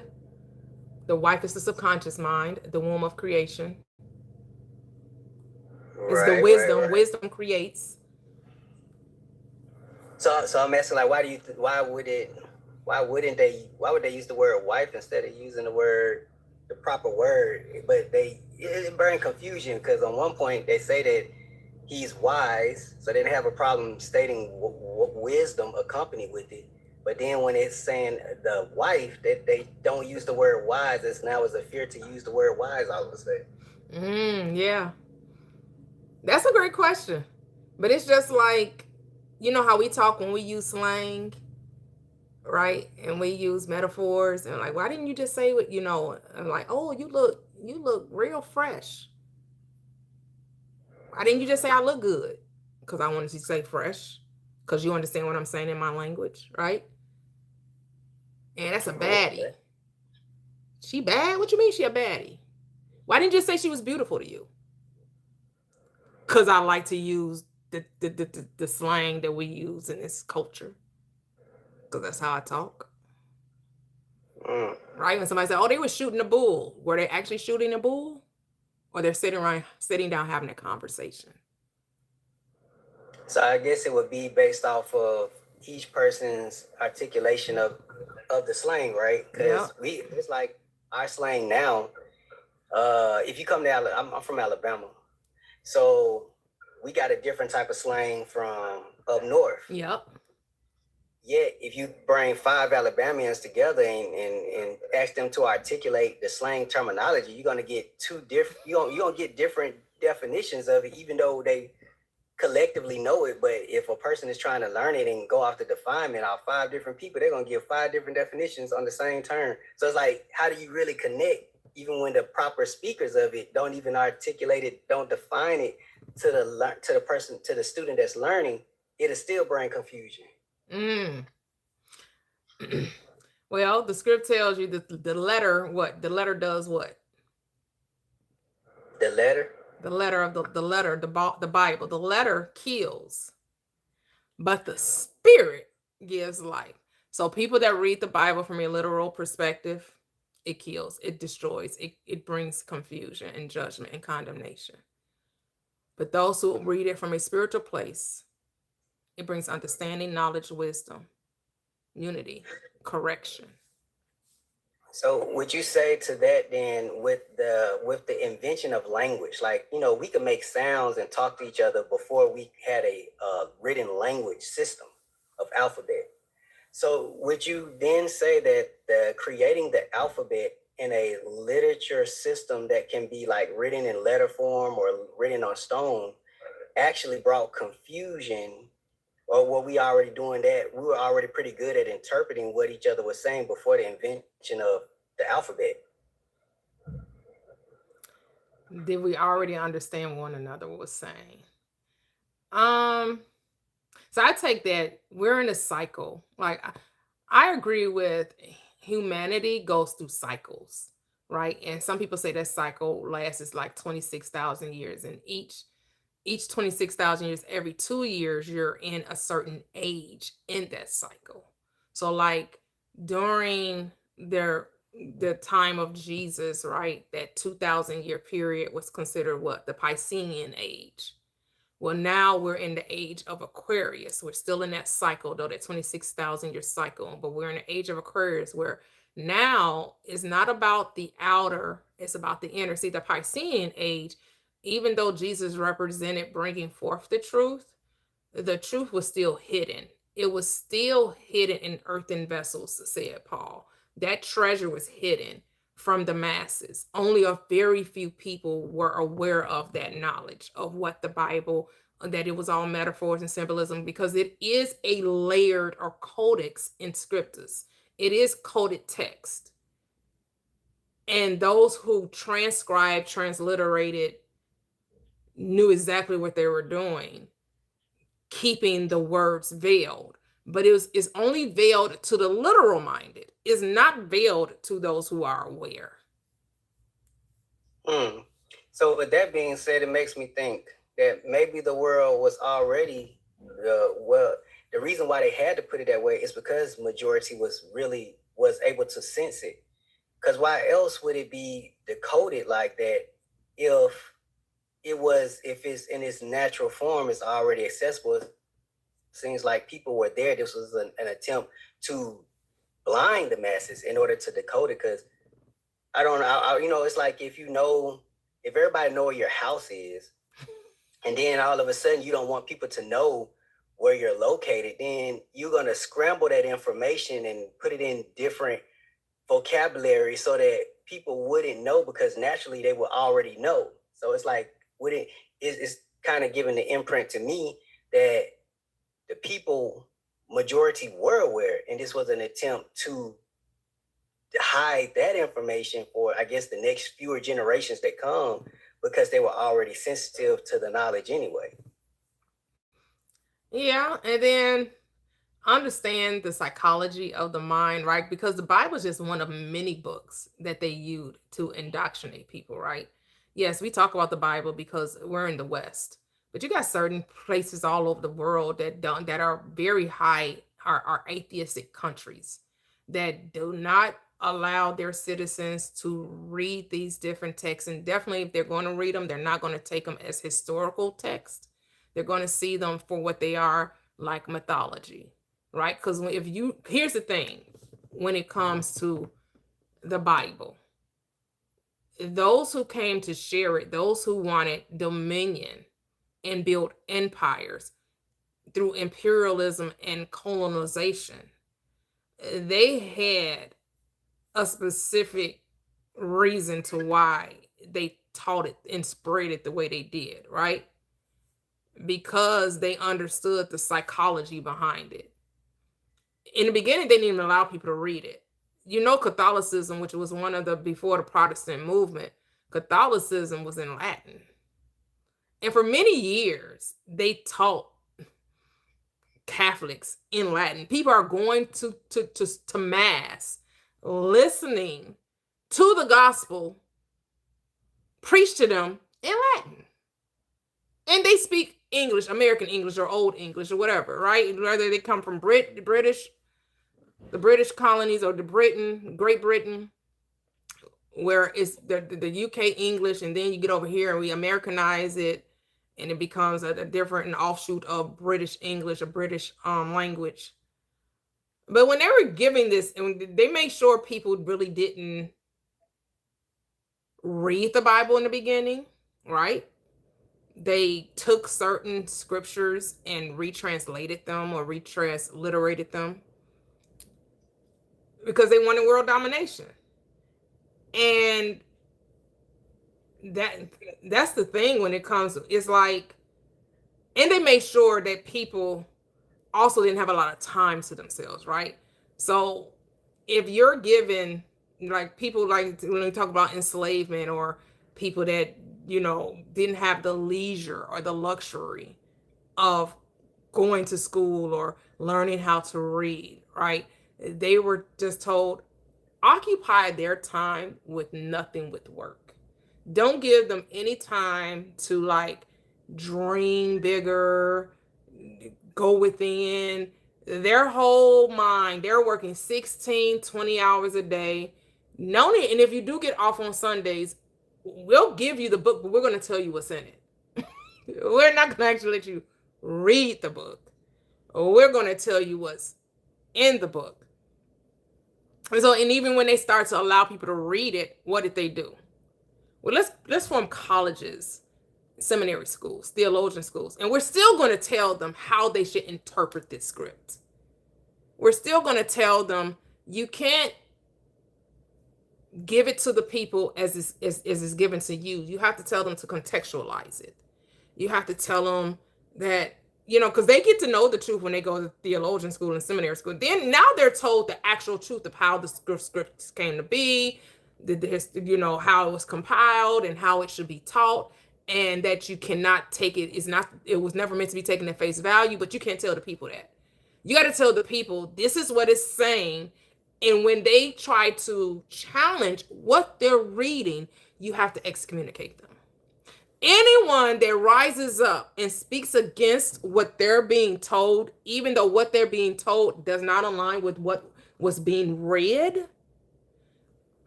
The wife is the subconscious mind, the womb of creation. It's the wisdom. Right. Wisdom creates. So I'm asking, like, why would they use the word wife instead of using the proper word? But it burned confusion because on one point they say that he's wise, so they didn't have a problem stating wisdom accompanied with it. But then when it's saying the wife, they don't use the word wise. It's now as a fear to use the word wise, I would say. Yeah. That's a great question. But it's just like, you know how we talk when we use slang, right? And we use metaphors and like, why didn't you just say what, and like, oh, you look real fresh. Why didn't you just say I look good? Because I wanted to say fresh. Because you understand what I'm saying in my language, right? And that's a baddie. She bad? What you mean she a baddie? Why didn't you say she was beautiful to you? Because I like to use the slang that we use in this culture. Because that's how I talk. Right? When somebody said, oh, they were shooting a bull. Were they actually shooting a bull? Or they're sitting down having a conversation? So I guess it would be based off of each person's articulation of the slang, right? Because it's like our slang now. If you come to Alabama, I'm from Alabama, so we got a different type of slang from up north. Yep. Yet, if you bring 5 Alabamians together and ask them to articulate the slang terminology, you're gonna get two different. You're gonna get different definitions of it, even though they collectively know it. But if a person is trying to learn it and go off the definement of 5 different people, they're gonna give 5 different definitions on the same term. So it's like, how do you really connect, even when the proper speakers of it don't even articulate it, don't define it to the person, to the student that's learning? It'll still bring confusion. Well, the script tells you that the letter, what? The letter does what? The letter? The letter of the Bible. The letter kills, but the spirit gives life. So people that read the Bible from a literal perspective, it kills, it destroys, it brings confusion and judgment and condemnation. But those who read it from a spiritual place, it brings understanding, knowledge, wisdom, unity, correction. So would you say to that then, with the invention of language, like, we could make sounds and talk to each other before we had a written language system of alphabet. So would you then say that creating the alphabet in a literature system that can be like written in letter form or written on stone actually brought confusion? Or were we already doing that? We were already pretty good at interpreting what each other was saying before the invention of the alphabet. Did we already understand one another was saying? So I take that we're in a cycle. Like I agree with humanity goes through cycles, right? And some people say that cycle lasts is like 26,000 years, and each 26,000 years, every 2 years, you're in a certain age in that cycle. So, like during the time of Jesus, right, that 2,000 year period was considered what? The Piscean age. Well, now we're in the age of Aquarius. We're still in that cycle, though, that 26,000 year cycle, but we're in the age of Aquarius where now it's not about the outer, it's about the inner. See, the Piscean age, even though Jesus represented bringing forth the truth was still hidden. It was still hidden in earthen vessels, said Paul. That treasure was hidden from the masses. Only a very few people were aware of that knowledge of what the Bible, that it was all metaphors and symbolism, because it is a layered or codex in scriptures. It is coded text. And those who transcribed, transliterated, knew exactly what they were doing, keeping the words veiled. But it's only veiled to the literal minded. It's not veiled to those who are aware. So with that being said, it makes me think that maybe the world was already the reason why they had to put it that way is because majority was able to sense it. Because why else would it be decoded like that if it's in its natural form, it's already accessible? Seems like people were there. This was an attempt to blind the masses in order to decode it. Because I don't know, it's like if everybody know where your house is, and then all of a sudden you don't want people to know where you're located, then you're gonna scramble that information and put it in different vocabulary so that people wouldn't know, because naturally they would already know. So it's like, it's kind of giving the imprint to me that the people majority were aware, and this was an attempt to hide that information for, I guess, the next fewer generations that come, because they were already sensitive to the knowledge anyway. Yeah, and then understand the psychology of the mind, right? Because the Bible is just one of many books that they used to indoctrinate people, right? Yes, we talk about the Bible because we're in the West, but you got certain places all over the world that are very high, are atheistic countries that do not allow their citizens to read these different texts. And definitely, if they're going to read them, they're not going to take them as historical text. They're going to see them for what they are, like mythology, right? Because here's the thing, when it comes to the Bible, those who came to share it, those who wanted dominion and build empires through imperialism and colonization, they had a specific reason to why they taught it and spread it the way they did, right? Because they understood the psychology behind it. In the beginning, they didn't even allow people to read it. Catholicism, which was one of before the Protestant movement, Catholicism was in Latin. And for many years, they taught Catholics in Latin. People are going to mass, listening to the gospel preached to them in Latin. And they speak English, American English or Old English or whatever, right? Whether they come from the British colonies or Great Britain, where it's the UK English, and then you get over here and we Americanize it, and it becomes a different offshoot of British English, a British language. But when they were giving this, and they made sure people really didn't read the Bible in the beginning, right? They took certain scriptures and retranslated them or retransliterated them because they wanted world domination. And that's the thing when it comes to, it's like, and they made sure that people also didn't have a lot of time to themselves, right? So if you're given, like people like when we talk about enslavement or people that, didn't have the leisure or the luxury of going to school or learning how to read, right? They were just told, occupy their time with nothing with work. Don't give them any time to like dream bigger, go within. Their whole mind, they're working 16, 20 hours a day. No need, and if you do get off on Sundays, we'll give you the book, but we're going to tell you what's in it. We're not going to actually let you read the book. We're going to tell you what's in the book. And so, and even when they start to allow people to read it, what did they do? Well, let's form colleges, seminary schools, theologian schools, and we're still going to tell them how they should interpret this script. We're still going to tell them you can't give it to the people as is given to you. You have to tell them to contextualize it. You have to tell them that, because they get to know the truth when they go to theologian school and seminary school. Then now they're told the actual truth of how the scripts came to be, how it was compiled and how it should be taught, and that you cannot take it. It was never meant to be taken at face value, but you can't tell the people that. You got to tell the people this is what it's saying. And when they try to challenge what they're reading, you have to excommunicate them. Anyone that rises up and speaks against what they're being told, even though what they're being told does not align with what was being read,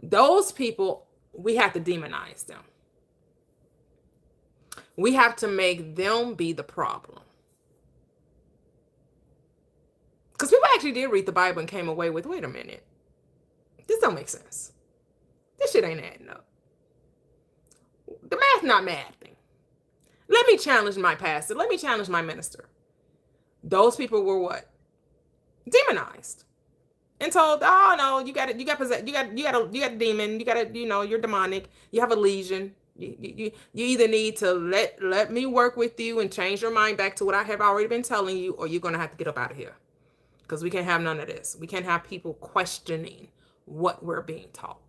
those people, we have to demonize them. We have to make them be the problem. Because people actually did read the Bible and came away with, wait a minute, this don't make sense. This shit ain't adding up. The math not mathing. Let me challenge my pastor. Let me challenge my minister. Those people were what? Demonized. And told, oh no, you got a demon, you're demonic, you have a legion. You either need to let me work with you and change your mind back to what I have already been telling you, or you're gonna have to get up out of here. Because we can't have none of this. We can't have people questioning what we're being taught.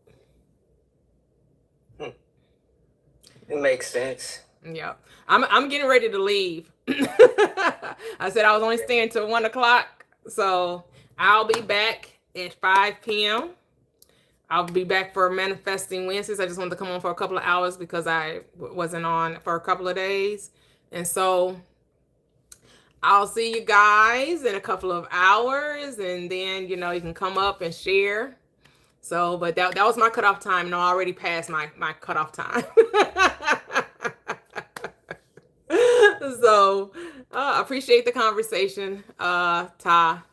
It makes sense. Yeah. I'm getting ready to leave. I said I was only staying till 1:00. So I'll be back at 5 p.m. I'll be back for Manifesting Wednesdays. I just wanted to come on for a couple of hours because I wasn't on for a couple of days. And so I'll see you guys in a couple of hours. And then, you can come up and share. So, but that was my cutoff time. No, I already passed my cutoff time. So, I appreciate the conversation, Ta.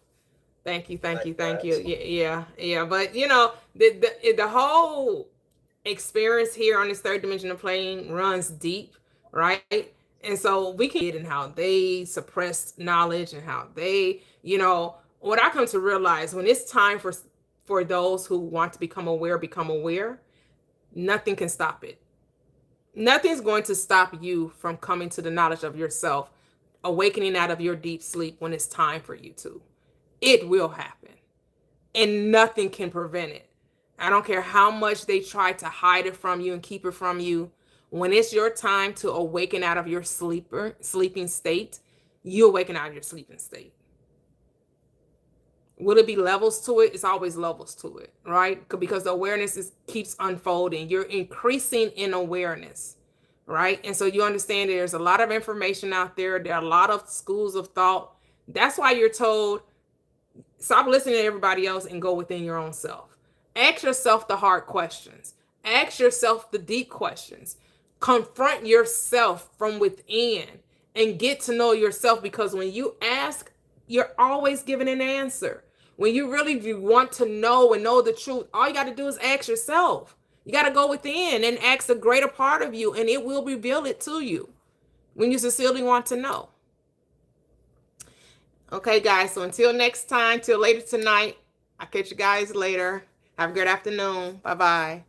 Thank you. Yeah. But the whole experience here on this third dimension of playing runs deep, right? And so we can get in how they suppress knowledge and how they, what I come to realize when it's time for those who want to become aware, nothing can stop it. Nothing's going to stop you from coming to the knowledge of yourself, awakening out of your deep sleep when it's time for you to. It will happen. And nothing can prevent it. I don't care how much they try to hide it from you and keep it from you. When it's your time to awaken out of your sleeping state, you awaken out of your sleeping state. Will it be levels to it? It's always levels to it, right? Because the awareness keeps unfolding. You're increasing in awareness, right? And so you understand there's a lot of information out there. There are a lot of schools of thought. That's why you're told, stop listening to everybody else and go within your own self. Ask yourself the hard questions. Ask yourself the deep questions. Confront yourself from within and get to know yourself, because when you ask, you're always given an answer. When you really want to know and know the truth, all you got to do is ask yourself. You got to go within and ask the greater part of you, and it will reveal it to you when you sincerely want to know. Okay, guys, so until next time, till later tonight, I'll catch you guys later. Have a good afternoon. Bye-bye.